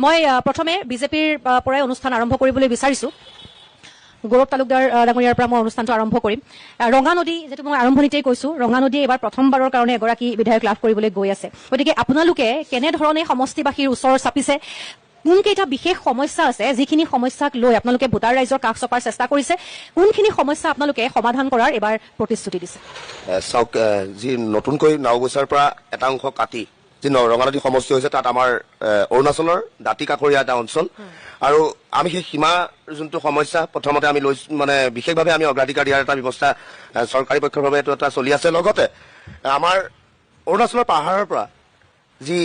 মই প্ৰথমে বিজেপিৰ পৰাই অনুষ্ঠান আৰম্ভ কৰিবলৈ বিচাৰিছো গৌৰৱ তালুকদাৰ ডাঙৰীয়াৰ পৰা মই অনুষ্ঠানটো আৰম্ভ কৰিম ৰঙা নদী যেটো মই আৰম্ভণিতেই কৈছো ৰঙা নদী এবাৰ প্ৰথমবাৰৰ কাৰণে এগৰাকী বিধায়ক লাভ কৰিবলৈ গৈ আছে গতিকে আপোনালোকে কেনে ধৰণে সমষ্টিবাসীৰ ওচৰ চাপিছে কোনকেইটা বিশেষ সমস্যা আছে যিখিনি সমস্যাক লৈ আপোনালোকে ভোটাৰ ৰাইজৰ কাষ চপাৰ চেষ্টা কৰিছে কোনখিনি সমস্যা আপোনালোকে সমাধান কৰাৰ এবাৰ প্ৰতিশ্ৰুতি দিছে চাওক যি নতুনকৈ নাওবৈচাৰ পৰা এটা অংশ কাটি যি ৰঙানদী সমষ্টি হৈছে তাত আমাৰ অৰুণাচলৰ দাঁতি কাষৰীয়া এটা অঞ্চল আৰু আমি সেই সীমা যোনটো সমস্যা প্ৰথমতে আমি মানে বিশেষভাৱে আমি অগ্ৰাধিকাৰ দিয়াৰ এটা ব্যৱস্থা চৰকাৰী পক্ষৰ বাবে এটা চলি আছে লগতে আমাৰ অৰুণাচলৰ পাহাৰৰ পৰা যি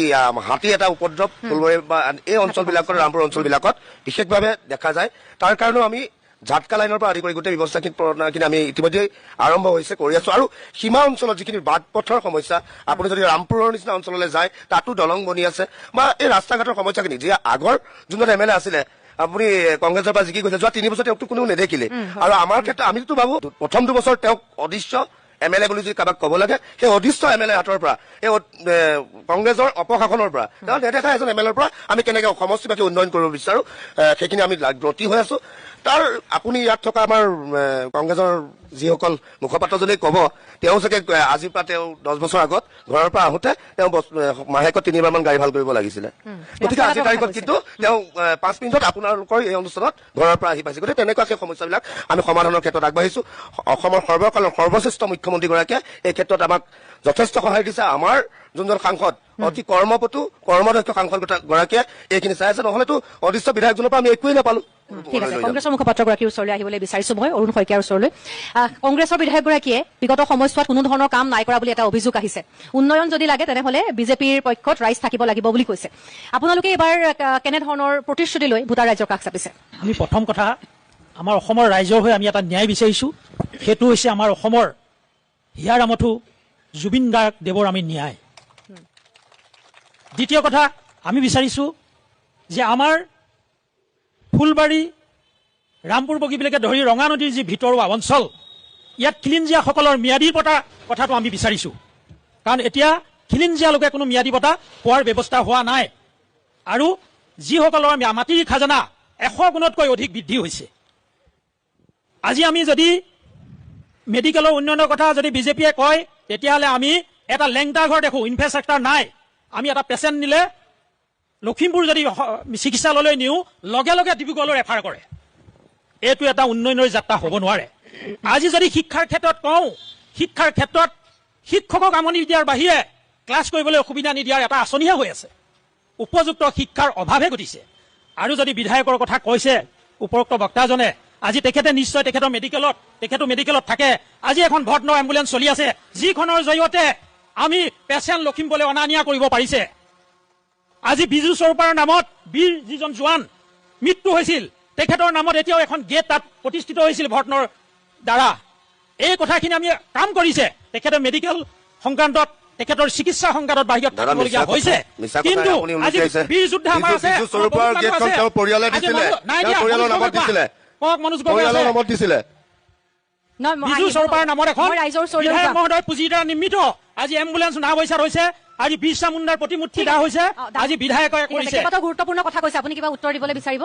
হাতী এটা উপদ্ৰৱ ফুলবাৰী বা এই অঞ্চলবিলাকত ৰামপুৰ অঞ্চলবিলাকত বিশেষভাৱে দেখা যায় তাৰ কাৰণেও আমি ঝাটকা লাইনৰ পৰা আদি কৰি গোটেই ব্যৱস্থাখিনি আমি ইতিমধ্যে আৰম্ভ হৈছে কৰি আছো আৰু সীমা অঞ্চলত যিখিনি বাট পথৰ সমস্যা আপুনি যদি ৰামপুৰৰ নিচিনা অঞ্চললৈ যায় তাতো দলং বনি আছে বা এই ৰাস্তা ঘাটৰ সমস্যাখিনি যি আগৰ যোনজন এম এল এ আছিলে আপুনি কংগ্ৰেছৰ পৰা জিকি গৈছে যোৱা 3 বছৰ তেওঁকতো কোনো নেদেখিলে আৰু আমাৰ ক্ষেত্ৰত আমিতো ভাবো প্ৰথম 2 বছৰ তেওঁক অদৃশ্য এম এল এ বুলি যদি কাৰোবাক ক'ব লাগে সেই অদৃশ্য এম এল এ হাতৰ পৰা এই কংগ্ৰেছৰ অপশাসনৰ পৰা তেওঁ নেদেখা এজন এম এল এৰ পৰা আমি কেনেকৈ সমষ্টিবাসী উন্নয়ন কৰিব বিচাৰো সেইখিনি আমি ব্ৰতী হৈ আছো তাৰ আপুনি ইয়াত থকা আমাৰ কংগ্ৰেছৰ যিসকল মুখপাত্ৰজনে ক'ব তেওঁ চাগে আজিৰ পৰা তেওঁ 10 বছৰ আগত ঘৰৰ পৰা আহোঁতে তেওঁ মাহেকত 3বাৰমান গাড়ী ভাল কৰিব লাগিছিলে গতিকে আজিৰ তাৰিখত কিন্তু তেওঁ 5 মিনিটত আপোনালোকৰ এই অনুষ্ঠানত ঘৰৰ পৰা আহি পাইছে গতিকে তেনেকুৱা সেই সমস্যাবিলাক আমি সমাধানৰ ক্ষেত্ৰত আগবাঢ়িছো অসমৰ সৰ্বকালৰ সৰ্বশ্ৰেষ্ঠ মুখ্যমন্ত্ৰীগৰাকীয়ে এই ক্ষেত্ৰত আমাক যথেষ্ট সহায় দিছে আমাৰ যোনজন সাংসদ অতি কৰ্মপটু কৰ্মদক্ষ সাংসদ গৰাকীয়ে এইখিনি চাই আছে নহলেতো অদৃশ্য বিধায়কজনৰ পৰা আমি একোৱেই নাপালো ঠিক আছে কংগ্ৰেছৰ মুখপাত্ৰগৰাকীৰ ওচৰলৈ আহিবলৈ বিচাৰিছো মই অৰুণ শইকীয়াৰ ওচৰলৈ কংগ্ৰেছৰ বিধায়কগৰাকীয়ে বিগত সময়ছোৱাত কোনো ধৰণৰ কাম নাই কৰা বুলি এটা অভিযোগ আহিছে উন্নয়ন যদি লাগে তেনেহলে বিজেপিৰ পক্ষত ৰাইজ থাকিব লাগিব বুলি কৈছে আপোনালোকে এবাৰ কেনে ধৰণৰ প্ৰতিশ্ৰুতি লৈ ভোটাৰ ৰাইজৰ কাষ চাপিছে আমি প্ৰথম কথা আমাৰ অসমৰ ৰাইজৰ হৈ আমি এটা ন্যায় বিচাৰিছো সেইটো হৈছে আমাৰ অসমৰ হিয়াৰ আমঠু জুবিন গাৰ্গ দেৱৰ আমি ন্যায় দ্বিতীয় কথা আমি বিচাৰিছো যে আমাৰ ফুলবাৰী ৰামপুৰ বগীবিলকে ধৰি ৰঙা নদীৰ যি ভিতৰুৱা অঞ্চল ইয়াত খিলিঞ্জীয়াসকলৰ ম্যাদী বঁটা কথাটো আমি বিচাৰিছো কাৰণ এতিয়া খিলিঞ্জীয়া কোনো ম্যাদী বঁটা পোৱাৰ ব্যৱস্থা হোৱা নাই আৰু যিসকলৰ মাটিৰ খাজানা 100 গুণতকৈ অধিক বৃদ্ধি হৈছে আজি আমি যদি মেডিকেলৰ উন্নয়নৰ কথা যদি বিজেপিয়ে কয় তেতিয়াহ'লে আমি এটা লেংটা ঘৰ দেখো ইনফ্ৰাষ্ট্ৰাকচাৰ নাই আমি এটা পেচেণ্ট নিলে লখিমপুৰ যদি চিকিৎসালয়লৈ নিওঁ লগে লগে ডিব্ৰুগড়লৈ ৰেফাৰ কৰে এইটো এটা উন্নয়নৰ যাত্ৰা হ'ব নোৱাৰে আজি যদি শিক্ষাৰ ক্ষেত্ৰত কওঁ শিক্ষাৰ ক্ষেত্ৰত শিক্ষকক আমনি দিয়াৰ বাহিৰে ক্লাছ কৰিবলৈ অসুবিধা নিদিয়াৰ এটা আঁচনিহে হৈ আছে উপযুক্ত শিক্ষাৰ অভাৱে ঘটিছে আৰু যদি বিধায়কৰ কথা কৈছে উপৰোক্ত বক্তাজনে আজি তেখেতে নিশ্চয় তেখেতৰ মেডিকেলত থাকে আজি এখন ভৰ্ণ এম্বুলেন্স চলি আছে যিখনৰ জৰিয়তে আমি পেচেণ্ট লখিমপুৰলৈ অনা নিয়া কৰিব পাৰিছে আজি বিজু স্বৰূপৰ নামত বীৰ যিজন জোৱান মৃত্যু হৈছিল তেখেতৰ নামত এতিয়াও এখন গেট তাত প্ৰতিষ্ঠিত হৈছিল ভৰ্ণৰ দ্বাৰা এই কথাখিনি আমি কাম কৰিছে তেখেতৰ মেডিকেল সংক্ৰান্তত তেখেতৰ চিকিৎসা সংক্ৰান্তত বাহিৰত থাকিবলগীয়া হৈছে কিন্তু আজি বীৰ যোদ্ধা আমাৰ আছে কওক মনোজ পৰিয়ালৰ নামত দিছিলে বিজু স্বৰূপৰ নামত এখন বিধায়ক মহোদয় পুঁজিৰ দ্বাৰা নিৰ্মিত আজি এম্বুলেন্স নাওবৈচাত হৈছে আজি বিৰছা মুণ্ডাৰ প্ৰতিমূৰ্তি দা হৈছে আজি বিধায়কে কৰিছে এটা গুৰুত্বপূৰ্ণ কথা কৈছে আপুনি কিবা উত্তৰ দিবলৈ বিচাৰিব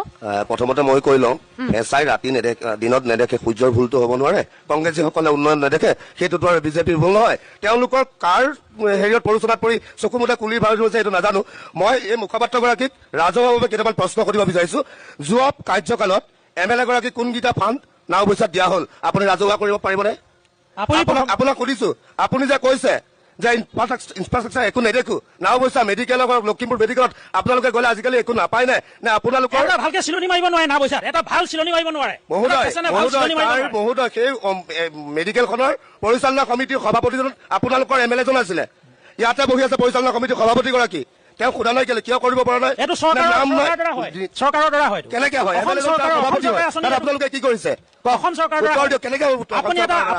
প্ৰথমতে মই কৈ লওঁ এছাই ৰাতি নেদেখে দিনত নেদেখে সূৰ্যৰ ভুলটো হ'ব নোৱাৰে কংগ্ৰেছীসকলে উন্নয়ন নেদেখে সেইটোতো আৰু বিজেপিৰ ভুল নহয় তেওঁলোকৰ কাৰ হেৰিয়ত পৰিচালনাত পৰি চকুমুঠে কুলিৰ ভাৰ হৈছে এইটো নাজানো মই এই মুখপাত্ৰগৰাকীক ৰাজহুৱাভাৱে কেইটামান প্ৰশ্ন সুধিব বিচাৰিছো যোৱা কাৰ্যকালত এমএলএ গৰাকী কোনকেইটা ফাণ্ড নাওবৈচাত দিয়া হ'ল আপুনি ৰাজহুৱা কৰিব পাৰিবনে আপোনাক সুধিছো আপুনি যে কৈছে যে ইনফ্ৰাষ্ট্ৰাকচাৰ একো নেদেখো নাওবৈচা মেডিকেলৰ লখিমপুৰ মেডিকেলত আপোনালোকে গ'লে আজিকালি একো নাপায় নে আপোনালোকৰ ভালকে চিলনি মাৰিব নোৱাৰে নাওবৈচাত এটা ভাল চিলনি মাৰিব নোৱাৰে মহোদয় সেই মেডিকেলখনৰ পৰিচালনা সমিতিৰ সভাপতিজন আপোনালোকৰ এমএলএজন আছিলে ইয়াতে বহি আছে পৰিচালনা সমিতিৰ সভাপতিগৰাকী তেওঁ সোধা নাই কিয় কৰিব পৰা নাই এইটো চৰকাৰৰ দ্বাৰা হয় কেনেকে হয় আপোনালোকে কি কৰিছে অসম চৰকাৰৰ কেনেকে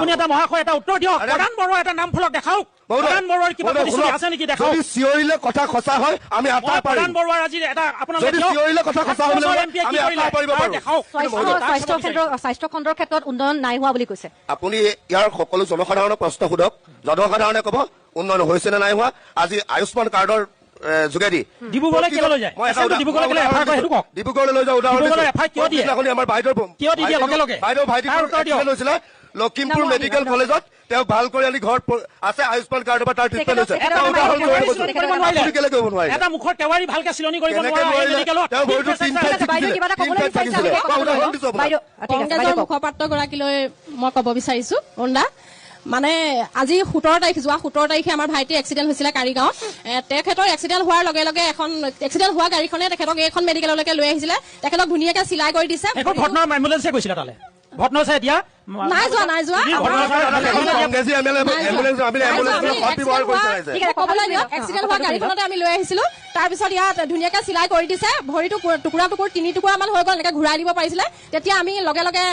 আপুনি এটা মহাশয় এটা উত্তৰ দিয়ক প্ৰধান বৰুৱাৰ এটা নাম ফলক দেখাওক প্ৰধান বৰুৱাৰ কিবা আছে নেকি দেখাওক যদি চিঞৰিলে কথা সঁচা হয় আমি আটা পাৰিম প্ৰধান বৰুৱাৰ আজি এটা আপোনালোকে যদি চিঞৰিলে কথা সঁচা হ'লে আমি আটা পাৰিব পাৰো দেখাওক স্বাস্থ্য খণ্ডৰ ক্ষেত্ৰত উন্নয়ন নাই হোৱা বুলি কৈছে আপুনি ইয়াৰ সকলো জনসাধাৰণক প্ৰশ্ন সোধক জনসাধাৰণে ক'ব উন্নয়ন হৈছে নে নাই হোৱা আজি আয়ুষ্মান কাৰ্ডৰ যোগেদি ডিব্ৰুগড়লৈ কিয় লৈ যায়? মই এটা এছেম্বলি ডিব্ৰুগড়লৈ কেলে এফআইআৰ কৰে সেইটো কওক। ডিব্ৰুগড়লৈ লৈ যাওঁ উদাহৰণ ডিব্ৰুগড়লৈ এফআইআৰ কিয় দিয়ে? দিদিনাখনি আমাৰ বাইদেউ কিয় দি দিয়ে লগে লগে? বাইদেউ ভাইটি তাৰ উত্তৰ দিয়ক। লৈছিলে লখিমপুৰ মেডিকেল কলেজত তেওঁ ভাল কৰি আনি ঘৰত আছে আয়ুষ্মান কাৰ্ডৰ পৰা তাৰ ট্ৰিটমেণ্ট হৈছে এটা উদাহৰণ লৈ গৈছো কৰিব নোৱাৰিলে। আপুনি কেলে কৰিব নোৱাৰিলে এটা মুখৰ তেৱাৰী ভালকে চিলনি কৰিব কেনেকে নোৱাৰে নোৱাৰিলে মেডিকেলত। তেওঁ ভৰিটো তিন ঠাইত বাইদেউ কিবা এটা ক'বলৈ বিচাৰিছে আপুনি মই উদাহৰণ দিছো আপোনাক বাইদেউ ঠিক আছে কংগ্ৰেছৰ বাইদেউ কওক। মুখপাত্ৰগৰাকীলৈ মই ক'ব বিচাৰিছো অৰুণদা মানে আজি 17 তাৰিখ যোৱা 17 তাৰিখে আমাৰ ভাইটিৰ এক্সিডেণ্ট হৈছিলে কাৰিগাঁৱত তেখেতৰ এক্সিডেণ্ট হোৱাৰ লগে লগে এখন এক্সিডেণ্ট হোৱা গাড়ীখনে তেখেতক এইখন মেডিকেললৈকে লৈ আহিছিলে তেখেতক ধুনীয়াকে চিলাই কৰি দিছে এখন ঘটনাৰ এম্বুলেঞ্চে গৈছিলে তালে ঘটনা আছে এতিয়া নাই যোৱা কংগ্ৰেছী এম্বুলেঞ্চ আমি এম্বুলেঞ্চৰ সৎ ব্যৱহাৰ কৰিছে ৰাইজে ঠিক আছে ক'বলৈ দিয়ক এক্সিডেণ্ট হোৱা গাড়ীখনতে আমি লৈ আহিছিলো তাৰপিছত ইয়াত ধুনীয়াকে চিলাই কৰি দিছে ভৰিটো টুকুৰা টুকুৰ 3 টুকুৰা মান হৈ গ'ল এনেকে ঘূৰাই দিব পাৰিছিলে তেতিয়া আমি লগে লগে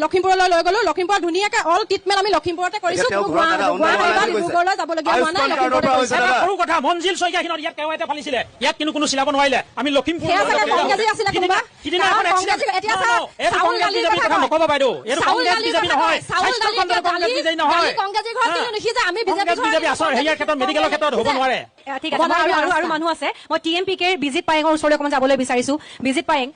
লখিমপুৰলৈ লৈ গ'লো লখিমপুৰত ধুনীয়াকে অল ট্ৰিটমেণ্ট আমি লখিমপুৰতে কৰিছো এতিয়া তেওঁ গুৱাহাটী বা ডিব্ৰুগড়লৈ যাবলগীয়া হোৱা নাই লখিমপুৰতে কৰিছো এটা সৰু কথা মঞ্জিল শইকীয়াখিনত ইয়াত তেওঁ এটা ফালিছিলে ইয়াত কিন্তু কোনো চিলাব নোৱাৰিলে আমি লখিমপুৰ সেয়া চাগে কংগ্ৰেছী আছিলে কোনোবা সিদিনা এখন কংগ্ৰেছী এতিয়া চাউল দালিৰ কথা নকব বাইদেউ এইটো কংগ্ৰেছ বিজেপি নহয় চাউল দালি কংগ্ৰেছ বিজেপি নহয় কংগ্ৰেছীৰ ঘৰত কিন্তু লিখি যে আমি কংগ্ৰেছ বিজেপি আচৰ হেৰিয়াৰ ক্ষেত্ৰত মেডিকেলৰ ক্ষেত্ৰত হ'ব নোৱাৰে ঠিক আছে মই আৰু মানুহ আছে মই TMPK বিজিত পায়েঙৰ ওচৰলৈ অকণমান যাবলৈ বিচাৰিছো বিজিত পায়েং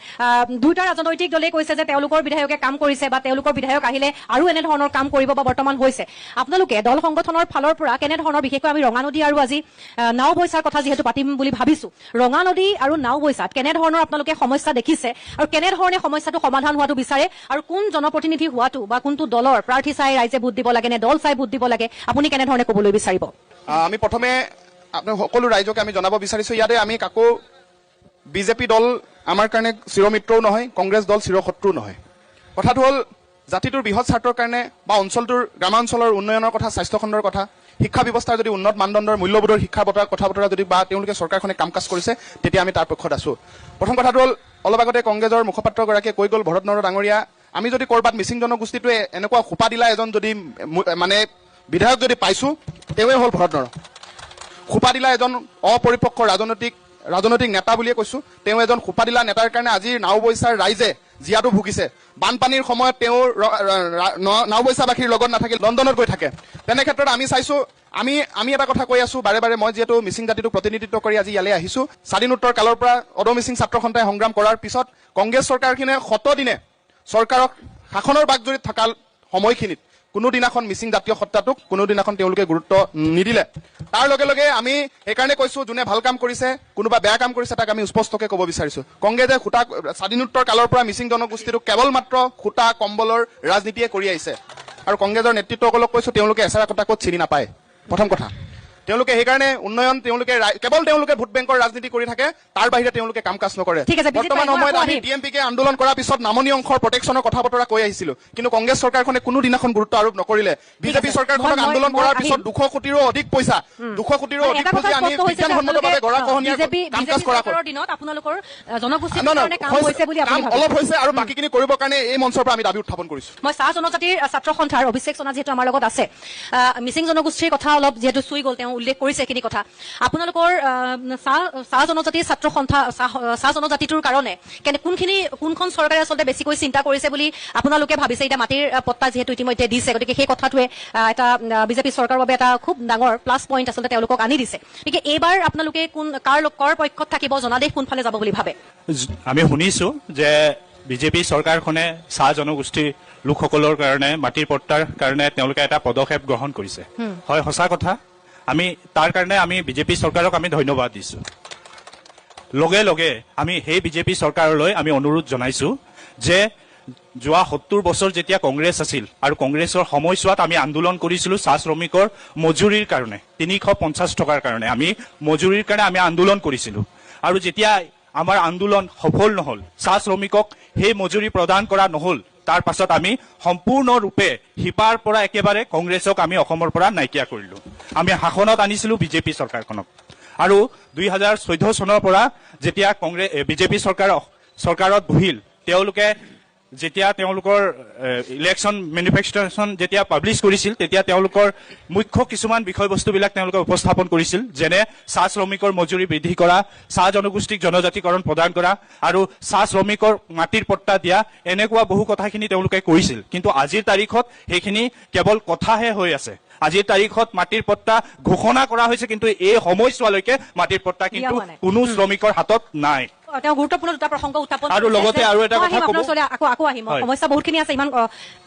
দুটা ৰাজনৈতিক দলে কৈছে যে তেওঁলোকৰ বিধায়কে কাম কৰিছে বা তেওঁলোকৰ বিধায়ক আহিলে আৰু এনেধৰণৰ কাম কৰিব বা বৰ্তমান হৈছে আপোনালোকে দল সংগঠনৰ ফালৰ পৰা কেনেধৰণৰ বিশেষকৈ আমি ৰঙানদী আৰু আজি নাওবৈচাৰ কথা যিহেতু পাতিম বুলি ভাবিছো ৰঙানদী আৰু নাওবৈচাত কেনেধৰণৰ আপোনালোকে সমস্যা দেখিছে আৰু কেনেধৰণে সমস্যাটো সমাধান হোৱাটো বিচাৰে আৰু কোন জনপ্ৰতিনিধি হোৱাটো বা কোনটো দলৰ প্ৰাৰ্থী চাই ৰাইজে ভোট দিব লাগে নে দল চাই ভোট দিব লাগে আপুনি কেনেধৰণে ক'বলৈ বিচাৰিব আমি প্ৰথমে আপোনাক সকলো ৰাইজকে আমি জনাব বিচাৰিছো ইয়াতে আমি কাকো বিজেপি দল আমাৰ কাৰণে চিৰমিত্ৰও নহয় কংগ্ৰেছ দল চিৰশত্ৰুও নহয় কথাটো হ'ল জাতিটোৰ বৃহৎ স্বাৰ্থৰ কাৰণে বা অঞ্চলটোৰ গ্ৰামাঞ্চলৰ উন্নয়নৰ কথা স্বাস্থ্য খণ্ডৰ কথা শিক্ষা ব্যৱস্থাৰ যদি উন্নত মানদণ্ডৰ মূল্যবোধৰ শিক্ষা কথা বতৰা যদি বা তেওঁলোকে চৰকাৰখনে কাম কাজ কৰিছে তেতিয়া আমি তাৰ পক্ষত আছো প্ৰথম কথাটো হ'ল অলপ আগতে কংগ্ৰেছৰ মুখপাত্ৰগৰাকীয়ে কৈ গ'ল ভৰত নৰহ ডাঙৰীয়া আমি যদি ক'ৰবাত মিচিং জনগোষ্ঠীটোৱে এনেকুৱা সোপা দিলা এজন যদি মানে বিধায়ক যদি পাইছো তেওঁৱে হ'ল ভৰত নৰহ সোপা দিলা এজন অপৰিপক্ক ৰাজনৈতিক নেতা বুলিয়ে কৈছো তেওঁ এজন সোপা দিলা নেতাৰ কাৰণে আজি নাওবৈচাৰ ৰাইজে জিয়াটো ভুগিছে বানপানীৰ সময়ত তেওঁ নাওবৈচাবাসীৰ লগত নাথাকি লণ্ডনত গৈ থাকে তেনে ক্ষেত্ৰত আমি চাইছো আমি এটা কথা কৈ আছো বাৰে বাৰে মই যিহেতু মিচিং জাতিটোক প্ৰতিনিধিত্ব কৰি আজি ইয়ালৈ আহিছো স্বাধীনোত্তৰ কালৰ পৰা অদমিচিং ছাত্ৰ সন্থাই সংগ্ৰাম কৰাৰ পিছত কংগ্ৰেছ চৰকাৰখনে শতদিনে চৰকাৰক শাসনৰ বাগজৰীত থকা সময়খিনিত কোনোদিনাখন মিচিং জাতীয় সত্তাটোক কোনোদিনাখন তেওঁলোকে গুৰুত্ব নিদিলে তাৰ লগে লগে আমি সেইকাৰণে কৈছো যোনে ভাল কাম কৰিছে কোনোবা বেয়া কাম কৰিছে তাক আমি স্পষ্টকৈ ক'ব বিচাৰিছো কংগ্ৰেছে স্বাধীনোত্তৰ কালৰ পৰা মিচিং জনগোষ্ঠীটোক কেৱল মাত্ৰ সূতা কম্বলৰ ৰাজনীতিয়ে কৰি আহিছে আৰু কংগ্ৰেছৰ নেতৃত্বসকলক কৈছো তেওঁলোকে এচাৰা কথা ক'ত চিনি নাপায় প্ৰথম কথা তেওঁলোকে সেইকাৰণে উন্নয়ন তেওঁলোকে কেৱল তেওঁলোকে ভোট বেংকৰ ৰাজনীতি কৰি থাকে তাৰ বাহিৰে তেওঁলোকে কাম কাজ নকৰে ঠিক আছে, বিজেপি বৰ্তমান সময়ত আমি আহিম। TMPকে আন্দোলন কৰাৰ পিছত নামনি অংশৰ প্ৰটেকশ্যনৰ কথা বতৰা কৈ আহিছিলো কিন্তু কংগ্ৰেছ চৰকাৰখনে কোনো দিনাখন গুৰুত্ব আৰোপ নকৰিলে বিজেপি চৰকাৰখনক আন্দোলন কৰাৰ পিছত 200 কোটিৰো অধিক পইচা 200 কোটিৰো অধিক এটা কথা পুঁজি আনি স্পষ্ট হৈছে যে বিজ্ঞানসন্মতভাৱে গৰাখহনীয়া বিজেপি কাম কাজ কৰা চৰকাৰৰ দিনত আপোনালোকৰ জনগোষ্ঠীৰ নহয়, কাৰণে কাম হৈছে বুলি আপুনি কাম ভাবে অলপ হৈছে আৰু বাকীখিনি কৰিবৰ কাৰণে এই মঞ্চৰ পৰা আমি দাবী উত্থাপন কৰিছো মই চাহ জনজাতিৰ ছাত্ৰ সন্থাৰ অভিষেক চনা যিহেতু আমাৰ লগত আছে মিচিং জনগোষ্ঠীৰ কথা অলপ যিহেতু চুই গ'ল তেওঁ উল্লেখ কৰিছে এইখিনি কথা আপোনালোকৰ চাহ জনজাতিৰ ছাত্ৰ সন্থা চাহ জনজাতিটোৰ কাৰণে কোনখন চৰকাৰে আচলতে বেছিকৈ চিন্তা কৰিছে বুলি আপোনালোকে ভাবিছে এতিয়া মাটিৰ পট্টা যিহেতু ইতিমধ্যে দিছে গতিকে সেই কথাটোৱে এটা বিজেপি চৰকাৰৰ বাবে এটা খুব ডাঙৰ প্লাছ পইণ্ট আচলতে তেওঁলোকক আনি দিছে গতিকে এইবাৰ আপোনালোকে কাৰ পক্ষত থাকিব জনাদেশ কোনফালে যাব বুলি ভাবে আমি শুনিছো যে বিজেপি চৰকাৰখনে চাহ জনগোষ্ঠীৰ লোকসকলৰ কাৰণে মাটিৰ পট্টাৰ কাৰণে তেওঁলোকে এটা পদক্ষেপ গ্ৰহণ কৰিছে হয় সঁচা কথা আমি তাৰ কাৰণে আমি বিজেপি চৰকাৰক আমি ধন্যবাদ দিছো লগে লগে আমি সেই বিজেপি চৰকাৰলৈ আমি অনুৰোধ জনাইছো যে যোৱা 70 বছৰ যেতিয়া কংগ্ৰেছ আছিল আৰু কংগ্ৰেছৰ সময়ছোৱাত আমি আন্দোলন কৰিছিলো চাহ শ্ৰমিকৰ মজুৰিৰ কাৰণে 350 টকাৰ কাৰণে আমি মজুৰিৰ কাৰণে আমি আন্দোলন কৰিছিলো আৰু যেতিয়া আমাৰ আন্দোলন সফল নহল চাহ শ্ৰমিকক সেই মজুৰি প্ৰদান কৰা নহল তাৰ পাছত আমি সম্পূৰ্ণৰূপে হিপাৰ পৰা একেবাৰে কংগ্ৰেছক আমি অসমৰ পৰা নাইকিয়া কৰিলো আমি শাসনত আনিছিলো বিজেপি চৰকাৰখনক আৰু 2014 চনৰ পৰা যেতিয়া বিজেপি চৰকাৰত বহিল তেওঁলোকে যেতিয়া তেওঁলোকৰ ইলেকশ্যন মেনিফেষ্টেশ্যন যেতিয়া পাব্লিছ কৰিছিল তেতিয়া তেওঁলোকৰ মুখ্য কিছুমান বিষয়বস্তুবিলাক তেওঁলোকে উপস্থাপন কৰিছিল যেনে চাহ শ্ৰমিকৰ মজুৰি বৃদ্ধি কৰা চাহ জনগোষ্ঠীক জনজাতিকৰণ প্ৰদান কৰা আৰু চাহ শ্ৰমিকৰ মাটিৰ পট্টা দিয়া এনেকুৱা বহু কথাখিনি তেওঁলোকে কৰিছিল কিন্তু আজিৰ তাৰিখত সেইখিনি কেৱল কথাহে হৈ আছে আজিৰ তাৰিখত মাটিৰ পট্টা ঘোষণা কৰা হৈছে, কিন্তু এই সময়ছোৱালৈকে মাটিৰ পট্টা কিন্তু দিয়া হোৱা নাই। কোনো শ্ৰমিকৰ হাতত নাই। তেওঁ গুৰুত্বপূৰ্ণ দুটা প্ৰসংগ উত্থাপন আৰু লগতে আৰু এটা কথা ক'ব। আকৌ আহিম হয়। সমস্যা বহুতখিনি আছে, ইমান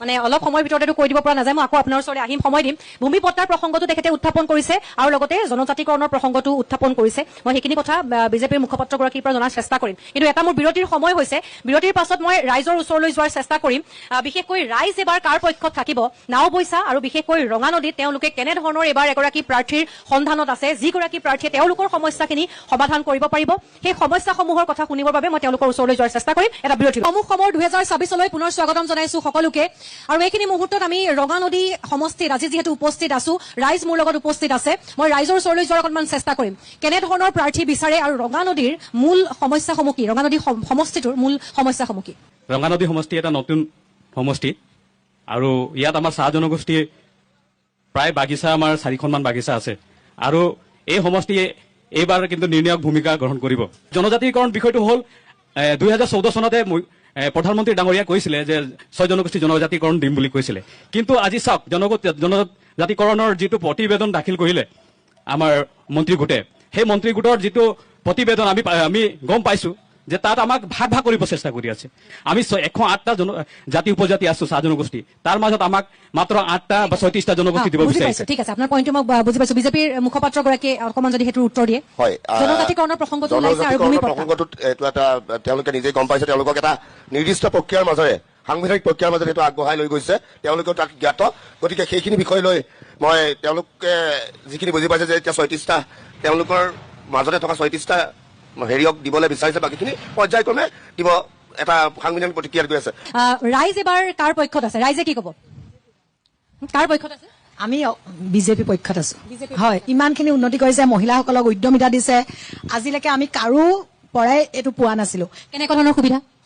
মানে অলপ সময়ৰ ভিতৰতে কৈ দিব পৰা নাযায়। মই আকৌ আপোনাৰ ওচৰলৈ আহিম, সময় দিম। ভূমি পট্টাৰ প্ৰসংগটো তেখেতে উত্থাপন কৰিছে আৰু লগতে জনজাতিকৰণৰ প্ৰসংগটো উত্থাপন কৰিছে। মই সেইখিনি কথা বিজেপিৰ মুখপাত্ৰগৰাকীৰ পৰা জনাৰ চেষ্টা কৰিম, কিন্তু এটা মোৰ বিৰতিৰ সময় হৈছে। বিৰতিৰ পাছত মই ৰাইজৰ ওচৰলৈ যোৱাৰ চেষ্টা কৰিম। বিশেষকৈ ৰাইজ এবাৰ কাৰ পক্ষত থাকিব, নাওবৈচা আৰু বিশেষকৈ ৰঙানদীত তেওঁলোকে কেনেধৰণৰ এবাৰ এগৰাকী প্ৰাৰ্থীৰ সন্ধানত আছে, যিগৰাকী প্ৰাৰ্থীয়ে তেওঁলোকৰ সমস্যাখিনি সমাধান কৰিব পাৰিব, সেই সমস্যাসমূহৰ কথা শুনিবৰ বাবে মই তেওঁলোকৰ ওচৰলৈ যোৱাৰ চেষ্টা কৰিম। এটা বিৰতি। সমূহ সমৰ 2026লৈ পুনৰ স্বাগতম জনাইছো সকলোকে। আৰু এইখিনি মুহূৰ্তত আমি ৰঙানদী সমষ্টিত আজি যিহেতু উপস্থিত আছো, ৰাইজ মোৰ লগত উপস্থিত আছে। মই ৰাইজৰ ওচৰলৈ যোৱাৰ অকণমান চেষ্টা কৰিম, কেনেধৰণৰ প্ৰাৰ্থী বিচাৰে আৰু ৰঙানদীৰ মূল সমস্যাসমূহ কি, ৰঙানদী সমষ্টিটোৰ মূল সমস্যাসমূহ কি। ৰঙানদী সমষ্টি এটা নতুন সমষ্টি আৰু ইয়াত আমাৰ চাহ জনগোষ্ঠীৰ প্ৰায় বাগিচা, আমাৰ 4খনমান বাগিচা আছে আৰু এই সমষ্টিয়ে এইবাৰ কিন্তু নিৰ্ণায়ক ভূমিকা গ্ৰহণ কৰিব। জনজাতিকৰণ বিষয়টো হ'ল 2014 চনতে প্ৰধানমন্ত্ৰী ডাঙৰীয়া কৈছিলে যে 6 জনগোষ্ঠী জনজাতিকৰণ দিম বুলি কৈছিলে, কিন্তু আজি চাওক জনজাতিকৰণৰ যিটো প্ৰতিবেদন দাখিল কৰিলে আমাৰ মন্ত্ৰী গোটে, সেই মন্ত্ৰী গোটৰ যিটো প্ৰতিবেদন আমি গম পাইছো যে তাত আমাক ভাগ ভাগ কৰিব চেষ্টা কৰি আছে। আমি 108টা জাতি উপজাতি আছো চাহ জনগোষ্ঠী, তাৰ মাজত আমাক মাত্ৰ 8টা বা 36টা জনগোষ্ঠী দিব বিচাৰিছে। ঠিক আছে, আপোনাৰ পইণ্টটো মই বুজি পাইছো। বিজেপিৰ মুখপাত্ৰগৰাকীয়ে অকণমান যদি সেইটোৰ উত্তৰ দিয়ে। হয়, জনজাতিকৰণৰ প্ৰসংগটো ওলাইছে আৰু ভূমি পট্টা প্ৰসংগটোত এইটো এটা তেওঁলোকে নিজেই গম পাইছে, তেওঁলোকক এটা নিৰ্দিষ্ট প্ৰক্ৰিয়াৰ মাজেৰে, সাংবিধানিক প্ৰক্ৰিয়াৰ মাজেৰে এইটো আগবঢ়াই লৈ গৈছে, তেওঁলোকেও তাত জ্ঞাত। গতিকে সেইখিনি বিষয় লৈ মই তেওঁলোকে যিখিনি বুজি পাইছে যে এতিয়া 36টা তেওঁলোকৰ মাজতে থকা 36টা হেৰিয়ক দিবলৈ বিচাৰিছে, বাকীখিনি পৰ্যায়ক্ৰমে দিব, এটা সাংবিধানিক প্ৰতিক্ৰিয়াত গৈ আছে। ৰাইজ এবাৰ কাৰ পক্ষত আছে, ৰাইজে কি ক'ব, কাৰ পক্ষত আছে? আমি বিজেপি পক্ষত আছো। হয়, ইমানখিনি উন্নতি কৰিছে, মহিলাসকলক উদ্যমিতা দিছে, আজিলৈকে আমি কাৰো পৰাই এইটো পোৱা নাছিলো। কেনেকুৱা ধৰণৰ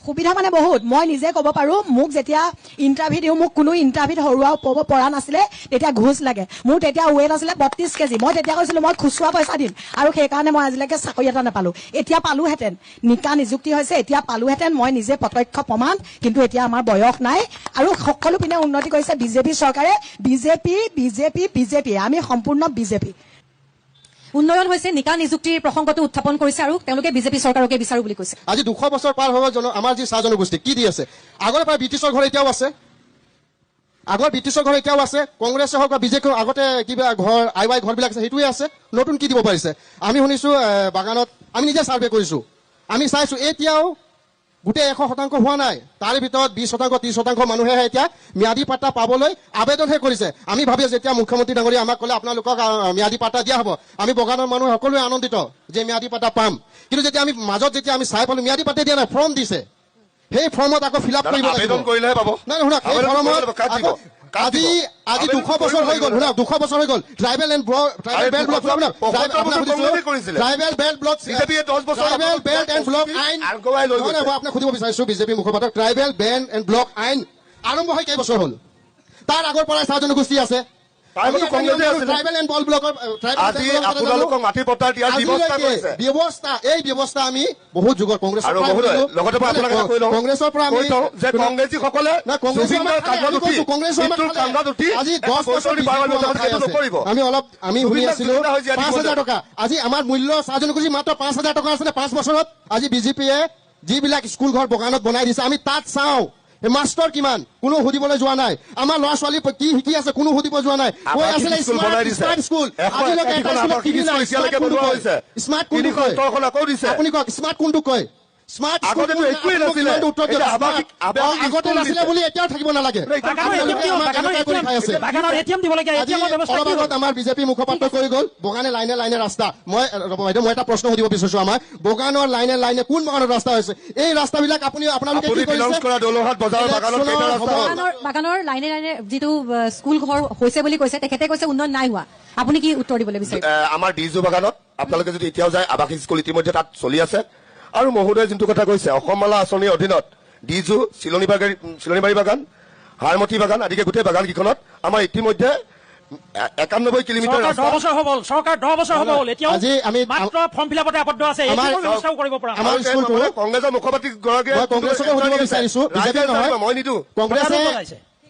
সুবিধা মানে বহুত। মই নিজে ক'ব পাৰো, মোক যেতিয়া ইণ্টাৰভিউ দিওঁ, মোক কোনো ইণ্টাৰভিউত হৰুৱাব পৰা নাছিলে, তেতিয়া ঘোচ লাগে। মোৰ তেতিয়া ৱেইট আছিলে 32 কেজি। মই তেতিয়া কৈছিলো মই খুচুৰা পইচা দিম, আৰু সেইকাৰণে মই আজিলৈকে চাকৰি এটা নাপালো। এতিয়া পালোহেঁতেন, নিকা নিযুক্তি হৈছে, এতিয়া পালোহেঁতেন, মই নিজে প্ৰত্যক্ষ প্ৰমাণ। কিন্তু এতিয়া আমাৰ বয়স নাই আৰু সকলো পিনে উন্নতি কৰিছে বিজেপি চৰকাৰে। বিজেপি আমি সম্পূৰ্ণ বিজেপি। উন্নয়ন হৈছে, নিকা নিযুক্তিৰ প্ৰসংগটো উত্থাপন কৰিছে আৰু তেওঁলোকে বিজেপি চৰকাৰকে বিচাৰো বুলি কৈছে। আজি 200 বছৰ পাৰ হৈ আমাৰ যি চাহ জনগোষ্ঠী কি দি আছে, আগৰ পৰা ব্ৰিটিছৰ ঘৰ এতিয়াও আছে, কংগ্ৰেছে হওক বা বিজেপি আগতে কিবা ঘৰ আই ঘৰবিলাক আছে, সেইটোৱে আছে। নতুন কি দিব পাৰিছে? আমি শুনিছো বাগানত, আমি নিজে ছাৰ্ভে কৰিছো, আমি চাইছো এতিয়াও গোটেই 100% হোৱা নাই। তাৰে ভিতৰত 20%, 30% মানুহে এতিয়া ম্যাদী পাট্টা পাবলৈ আবেদনহে কৰিছে। আমি ভাবি আছো এতিয়া মুখ্যমন্ত্ৰী ডাঙৰীয়া আমাক ক'লে আপোনালোকক ম্যাদী পাট্টা দিয়া হ'ব, আমি বগানৰ মানুহ সকলোৱে আনন্দিত যে ম্যাদী পাট্টা পাম। কিন্তু যেতিয়া আমি মাজত আমি চাই পালো ম্যাদী পাট্টা দিয়া নাই, ফৰ্ম দিছে, সেই ফৰ্মত আকৌ ফিল আপ কৰিব লাগিব। আবেদন কৰিলেহে পাব। নাই শুনক, সেই ফৰ্মত আজি 200 বছৰ হৈ গ'ল, শুনক 200 বছৰ হৈ গ'ল। ট্ৰাইবেল বেল্ট ব্লক, আইন মই আপোনাক সুধিব বিচাৰিছো, বিজেপি মুখপাত্ৰ, ট্ৰাইবেল বেল্ট এণ্ড ব্লক আইন আৰম্ভ হৈ কেইবছৰ হ'ল? তাৰ আগৰ পৰাই চাহ জনগোষ্ঠী আছে। ট্ৰাইবেল এণ্ড ব্লকৰ ব্যৱস্থা, এই ব্যৱস্থা আমি বহুত যুগৰ কংগ্ৰেছৰ পৰা আমি শুনি আছিলো 5,000 টকা। আজি আমাৰ মূল্য চাহ জনগোষ্ঠী মাত্ৰ 5,000 টকা আছিলে 5 বছৰত। আজি বিজেপিয়ে যিবিলাক স্কুল ঘৰ বগানত বনাই দিছে, আমি তাত চাওঁ মাষ্টৰ কিমান, কোনো সুধিবলৈ যোৱা নাই। আমাৰ ল'ৰা ছোৱালী কি শিকি আছে কোনো সুধিব যোৱা নাই। কৈ আছিলে স্মাৰ্ট স্কুল, আজিলৈকে স্মাৰ্ট কোনটো কয়? আপুনি কওক স্মাৰ্ট কোনটো কয়? স্মাৰ্ট আগতে নাছিলে বুলি এতিয়াও থাকিব নালাগে। আমাৰ বিজেপি মুখপাত্ৰ কৰি গ'ল বগানে লাইনে ৰাস্তা। মই এটা প্ৰশ্ন সুধিব বিচাৰিছো, আমাৰ বগানৰ লাইনে কোন বগানৰ ৰাস্তা হৈছে? এই ৰাস্তাবিলাক আপোনালোকে বাগানৰ লাইনে যিটো স্কুল ঘৰ হৈছে বুলি কৈছে, তেখেতে কৈছে উন্নয়ন নাই হোৱা। আপুনি কি উত্তৰ দিবলৈ বিচাৰিছে? আমাৰ ডিজু বাগানত আপোনালোকে যদি এতিয়াও যায়, আৱাসিক স্কুল ইতিমধ্যে তাত চলি আছে। আৰু মহোদয়ে যোনটো কথা কৈছে, অসমমালা আঁচনিৰ অধীনত ডিজু, চিলনীবাৰী বাগান, হাৰমতি বাগান আদিকে গোটেই বাগান কেইখনত আমাৰ ইতিমধ্যে 91 কিলোমিটাৰ চৰকাৰ 10 বছৰ হ'ব হ'ল, এতিয়াও মাত্ৰ ফৰ্ম ফিল আপতে আবদ্ধ আছে। কংগ্ৰেছৰ মুখপাত্ৰী গৰাকীয়ে কংগ্ৰেছকে সুধিব বিচাৰিছো, বিজেপি নহয়, মই নিদো।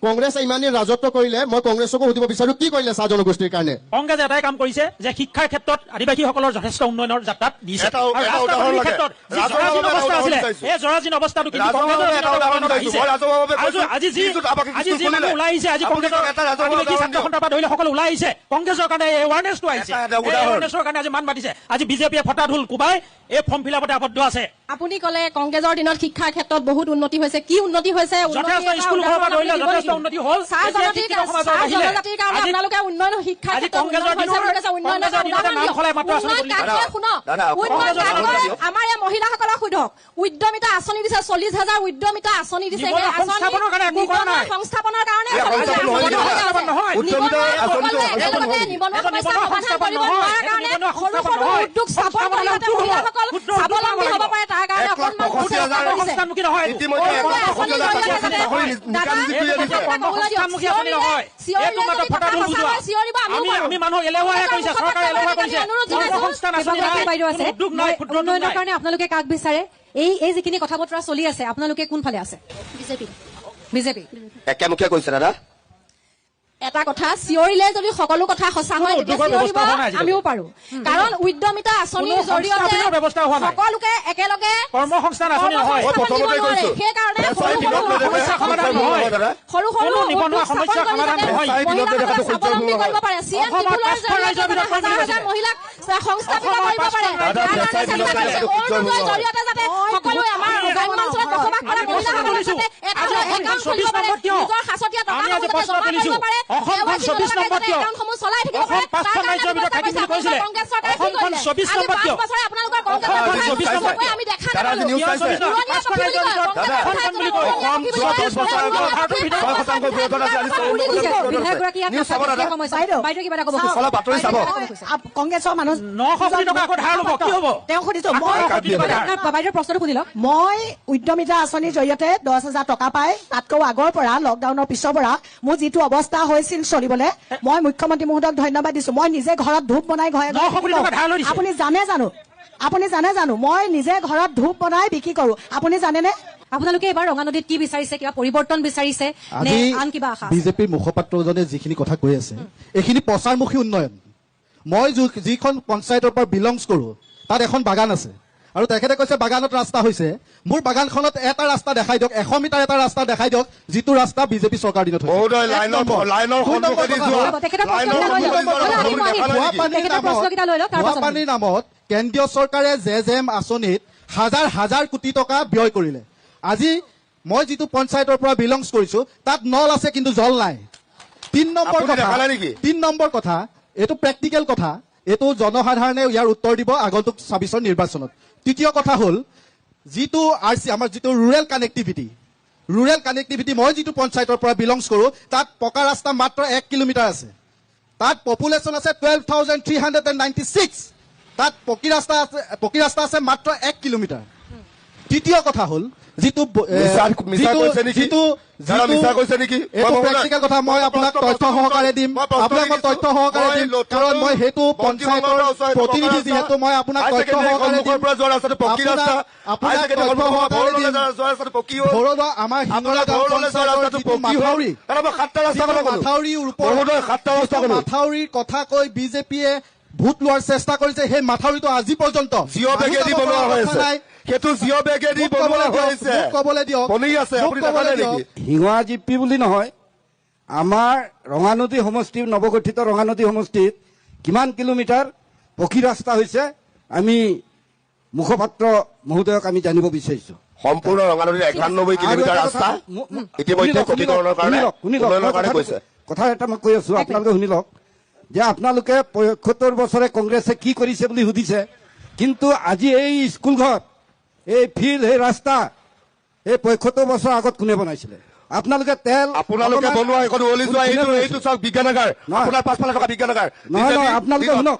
কংগ্ৰেছে ইমানেই ৰাজত্ব কৰিলে মই কংগ্ৰেছকো সুধিব বিচাৰো কি কৰিলে চাহ জনগোষ্ঠীৰ কাৰণে কংগ্ৰেছে এটাই কাম কৰিছে যে শিক্ষাৰ ক্ষেত্ৰত আদিবাসীসকলৰ যথেষ্ট উন্নয়নৰ যাত্ৰাত দিছে এটা আৰু উদাহৰণ ৰাস্তা-পদূলিৰ লাগে। ক্ষেত্ৰত যি ৰাজহুৱাভাৱে জৰাজীৰ্ণ অৱস্থা এটা আছিলে উদাহৰণ এই জৰাজীৰ্ণ অৱস্থাটো কিন্তু ৰাজহুৱাভাৱে কংগ্ৰেছৰ এটা উদাহৰণ দিনত দিছো। আহিছে। মই ৰাজহুৱাভাৱে আৰু কৈছো। আজি যি যিটোত আৱাসী আজি যি স্কুল মানুহ খুলিলে। ওলাই আহিছে আজি আপুনি কংগ্ৰেছৰ এটা ৰাজহুৱা আদিবাসী উদাহৰণ ছাত্ৰ দিয়ক। সন্থাৰ পৰা ধৰি সকলো ওলাই আহিছে কংগ্ৰেছৰ কাৰণে এই এৱাৰনেছটো আহিছে এটা এই উদাহৰণ। এৱাৰনেছৰ কাৰণে আজি মান মাতিছে আজি বিজেপিয়ে ফটা ঢোল কোবাই এই ফৰ্ম ফিলাপতে আবদ্ধ আছে আপুনি ক'লে কংগ্ৰেছৰ দিনত শিক্ষাৰ ক্ষেত্ৰত বহুত উন্নতি হৈছে কি উন্নতি হৈছে যথেষ্ট স্কুল ঘৰৰ পৰা ধৰিলে যথেষ্ট উন্নতি হ'ল চাহ এতিয়া শিক্ষিত সমাজত আহিলে জনজাতিৰ কাৰণে আজি আপোনালোকে উন্নয়ন শিক্ষাৰ আজি ক্ষেত্ৰত কংগ্ৰেছৰ উন্নয়ন হৈছে দিনৰ- বুলি কৈছে, উন্নয়নৰ কংগ্ৰেছৰ দিনতে উদাহৰণ নাম দিয়ক। সলাই মাত্ৰ আঁচনি উন্নয়ন তুলিলে। কাক কয় শুনক দাদা, উন্নয়ন কংগ্ৰেছৰ কাক উদাহৰণ কয় দিয়ক। আমাৰ এই মহিলাসকলক সোধক উদ্যমিতা আঁচনি দিছে 40,000 উদ্যমিতা আঁচনি দিছে নিবনুৱা সেই আঁচনি সংস্থাপনৰ কাৰণে একো কৰা নিবনুৱা নাই। সংস্থাপনৰ কাৰণে এই সংস্থাপন নহয়, সংস্থাপন নহয়। উদ্যমিতা আঁচনিটো একেলগে সংস্থাপন নিবনুৱা এইটো সমস্যা নিবনুৱা সমাধান সংস্থাপন কৰিব নহয়। নোৱাৰাৰ এইটো কাৰণে নিবনুৱা সৰু সংস্থাপন সৰু নহয়। উদ্যোগ স্থাপন কৰি সংস্থাপনৰ যাতে নামটো মহিলাসকল ক্ষুদ্ৰ উদ্যোগ স্বাৱলম্বী হ'ব লাগিব। পাৰে তাৰ কাৰণে অকণমান 1,65,000 সংস্থানমুখী নহয় এইটো। ইতিমধ্যে অৰুণোদয় 1,65,000 আঁচনি চাকৰি জৰিয়তে নিকামজী কৰি এইটো দিছে। সংস্থানমুখী আঁচনি নহয় এইটো মাত্ৰ ফটা ঢোল বুজোৱা আমি মানুহ এলেহুৱাহে কৰিছে চৰকাৰে এলেহুৱা কৰিছে কৰ্মসংস্থান আঁচনি নাই বাইদেউ আছে কোনো উদ্যোগ নাই ক্ষুদ্ৰ উদ্যোগ উন্নয়নৰ নাই কাৰণে আপোনালোকে কাক বিচাৰে এই যিখিনি কথা বতৰা চলি আছে আপোনালোকে কোনফালে আছে বিজেপি একেমুখে কৈছে দাদা এটা কথা চিঞৰিলে যদি সকলো কথা সঁচা হয় তেতিয়া উদ্যোগৰ চিঞৰিব ব্যৱস্থা হোৱা নাই আজিকালি। আমিও পাৰো কাৰণ উদ্যমিতা আঁচনিৰ কোনো সংস্থাপনৰ ব্যৱস্থা হোৱা জৰিয়তে নাই। সকলোকে একেলগে কৰ্মসংস্থান আঁচনি নহয় মই প্ৰথমতে কৈছো সেইকাৰণে এছআই দিনত লৈ দেখে সমস্যা সমাধান সংস্থাপন নহয়। নহয় দাদা সৰু সৰু কোনো নিবনুৱা উদ্যোগ সমস্যা স্থাপন কৰি সমাধান যাতে নহয়। মহিলাসকলে স্বাৱলম্বী কৰিব পাৰে চিএম অসমৰ ত্ৰিপুৰাৰ 5খন ৰাজ্যৰ জৰিয়তে ভিতৰত হাজাৰ কৈ হাজাৰ দিছে। মহিলাক সংস্থাপিত অসমৰ কৰিব পাৰে 5খন ৰাজ্যৰ তাৰ কাৰণে ভিতৰত চেষ্টা কৰিছে। কৈ দিছে। অৰুণোদয়ৰ জৰিয়তে যাতে সকলোৱে আমাৰ গ্ৰাম্যাঞ্চলত বসবাস কৰা আমি প্ৰশ্ন মহিলাসকলে তুলিছো। যাতে আজি একাউণ্ট অসমখন খুলিব 24 পাৰে নম্বৰ কিয়? নিজৰ সাঁচতীয়া আমি আজি টকাসমূহ প্ৰশ্ন জমা তুলিছো। কৰিব পাৰে অসমখন 24 নম্বৰ কিয়? একাউণ্টসমূহ চলাই থাকিব অসম পাৰে 5খন তাৰ ৰাজ্যৰ কাৰণে ভিতৰত থাকিম বুলি কৈছিলে। কংগ্ৰেছ চৰকাৰে কি অসমখন কৰিলে? 24 আজি নম্বৰ 5 কিয়? বছৰে আপোনালোকৰ কংগ্ৰেছ অসমখন চৰকাৰে 24 নম্বৰ কি আমি দেখা দাদা, আজি নাপালো। নিউজ চাইছে? পুৰণীয়া পাঁচখন পক্ষী বুলি ৰাজ্যৰ কয়। ভিতৰত কংগ্ৰেছ অসমখন বুলি কয়। পুৰণীয়া অসম পক্ষী বুলি কয়। 24 বছৰ আগত পুৰণীয়া 6% বিৰোধত আছে আজি 54% বিৰোধত আছে। বিধায়কগৰাকী ইয়াত নিউজ চাব নাথাকে, দাদা। সেই সমস্যা। বাইদেউ। বাইদেউ কিবা এটা ক'ব খুজিছে। অলপ বাতৰি চাব। কংগ্ৰেছৰ মানুহ 900 কোটি টকা আকৌ ধাৰ ল'ব কি হ'ব তেওঁ সুধিছো আকৌ মই 900 কোটি টকা ধাৰ। আপোনাৰ বাইদেউৰ প্ৰশ্নটো শুনি লওক মই উদ্যমিতা আঁচনিৰ জৰিয়তে 10,000 টকা পাই তাতকৈ আগৰ পৰা লকডাউনৰ পিছৰ পৰা মোৰ যিটো অৱস্থা হৈছিল চলিবলৈ মই মুখ্যমন্ত্ৰী মহোদয়ক ধন্যবাদ দিছো মই নিজে ঘৰত ধূপ বনাই ঘৰে 900 কোটি টকা ধাৰ লৈ দিছে। আপুনি জানে জানো মই নিজে ঘৰত ধূপ বনাই বিক্ৰী কৰো আপুনি জানেনে আপোনালোকে এবাৰ ৰঙানদীত কি বিচাৰিছে কিবা পৰিৱৰ্তন বিচাৰিছে নে আজি আন কিবা আশা আছে? বিজেপিৰ মুখপাত্ৰজনে যিখিনি কথা কৈ আছে এইখিনি প্ৰচাৰমুখী উন্নয়ন মই যিখন পঞ্চায়তৰ পৰা বিলংছ কৰো তাত এখন বাগান আছে আৰু তেখেতে কৈছে বাগানত ৰাস্তা হৈছে মোৰ বাগানখনত এটা ৰাস্তা দেখাই দিয়ক 100 মিটাৰ এটা ৰাস্তা দেখাই দিয়ক যিটো ৰাস্তা বিজেপি চৰকাৰ দিনত হৈছে। মহোদয় লাইনৰ সন্মুখেদি যোৱা তেখেতৰ লাইনৰ প্ৰশ্নকেইটা লৈ লওক। সন্মুখেদি যোৱা আহিব, আহিব। দেখা নাই নেকি? তেখেতৰ প্ৰশ্নকেইটা লৈ লওক, তাৰ পাছত খোৱাপানীৰ নামত কেন্দ্ৰীয় চৰকাৰে জেজেম আঁচনিত হাজাৰ হাজাৰ কোটি টকা ব্যয় কৰিলে আজি মই যিটো পঞ্চায়তৰ পৰা বিলংছ কৰিছো তাত নল আছে কিন্তু জল নাই 3 নম্বৰ আপুনি দেখা নাই নেকি? 3 নম্বৰ কথা এইটো প্ৰেক্টিকেল কথা এইটো জনসাধাৰণে ইয়াৰ উত্তৰ দিব আগন্তুক 26ৰ নিৰ্বাচনত তৃতীয় কথা হ'ল যিটো আৰচি আমাৰ যিটো ৰুৰেল কানেক্টিভিটি মই যিটো পঞ্চায়তৰ পৰা বিলংছ কৰো তাত পকা ৰাস্তা মাত্ৰ 1 কিলোমিটাৰ আছে তাত পপুলেশ্যন আছে 12,396 তাত পকী ৰাস্তা আছে মাত্ৰ 1 কিলোমিটাৰ তৃতীয় কথা হ'ল যিটো মিছা কৈছে নেকি? দাদা, মিছা কৈছে নেকি? এইটো প্ৰেক্টিকেল কথা মই আপোনাক তথ্য সহকাৰে দিম কাৰণ মই সেইটো পঞ্চায়তৰ প্ৰতিনিধি যিহেতু মই আপোনাক তথ্য সহকাৰে দিম ঘৰুৱা আমাৰ হিঙৰা গাঁও পঞ্চায়তৰ যিটো মাথাউৰিৰ কথা কৈ বিজেপিয়ে ভোট লোৱাৰ চেষ্টা কৰিছে সেই মাথাউৰিটো আজি পৰ্যন্ত জিঅ' বেগেদি বনোৱা হৈ আছে সেইটো জিঅ' বেগেদি বনোৱা হৈ আছে ক'বলৈ দিয়ক বনি আছে আপুনি দেখা নাই নেকি? শিঙৰা জিপি বুলি নহয় আমাৰ ৰঙানদী সমষ্টিৰ নৱগঠিত ৰঙানদী সমষ্টিত কিমান কিলোমিটাৰ পকী ৰাস্তা হৈছে আমি মুখপাত্ৰ মহোদয়ক আমি জানিব বিচাৰিছো সম্পূৰ্ণ ৰঙানদীৰ 91 কিলোমিটাৰ ৰাস্তা ইতিমধ্যে পকীকৰণৰ কাৰণে উন্নয়নৰ কাৰণে কৈছে কথা এটা মই কৈ আছো আপোনালোকে শুনি লওক যে আপোনালোকে 75 বছৰে কংগ্ৰেছে কি কৰিছে বুলি সুধিছে কিন্তু আজি এই স্কুলঘৰ এই ফিল্ড এই ৰাস্তা এই 75 বছৰ আগত কোনে বনাইছিলে আপোনালোকে তেল আপোনালোকে বনোৱা এখন ওলি যোৱা এইটো চাওক বিজ্ঞানাগাৰ আপোনাৰ পাছফালে থকা বিজ্ঞানাগাৰ নহয় আপোনালোকে শুনক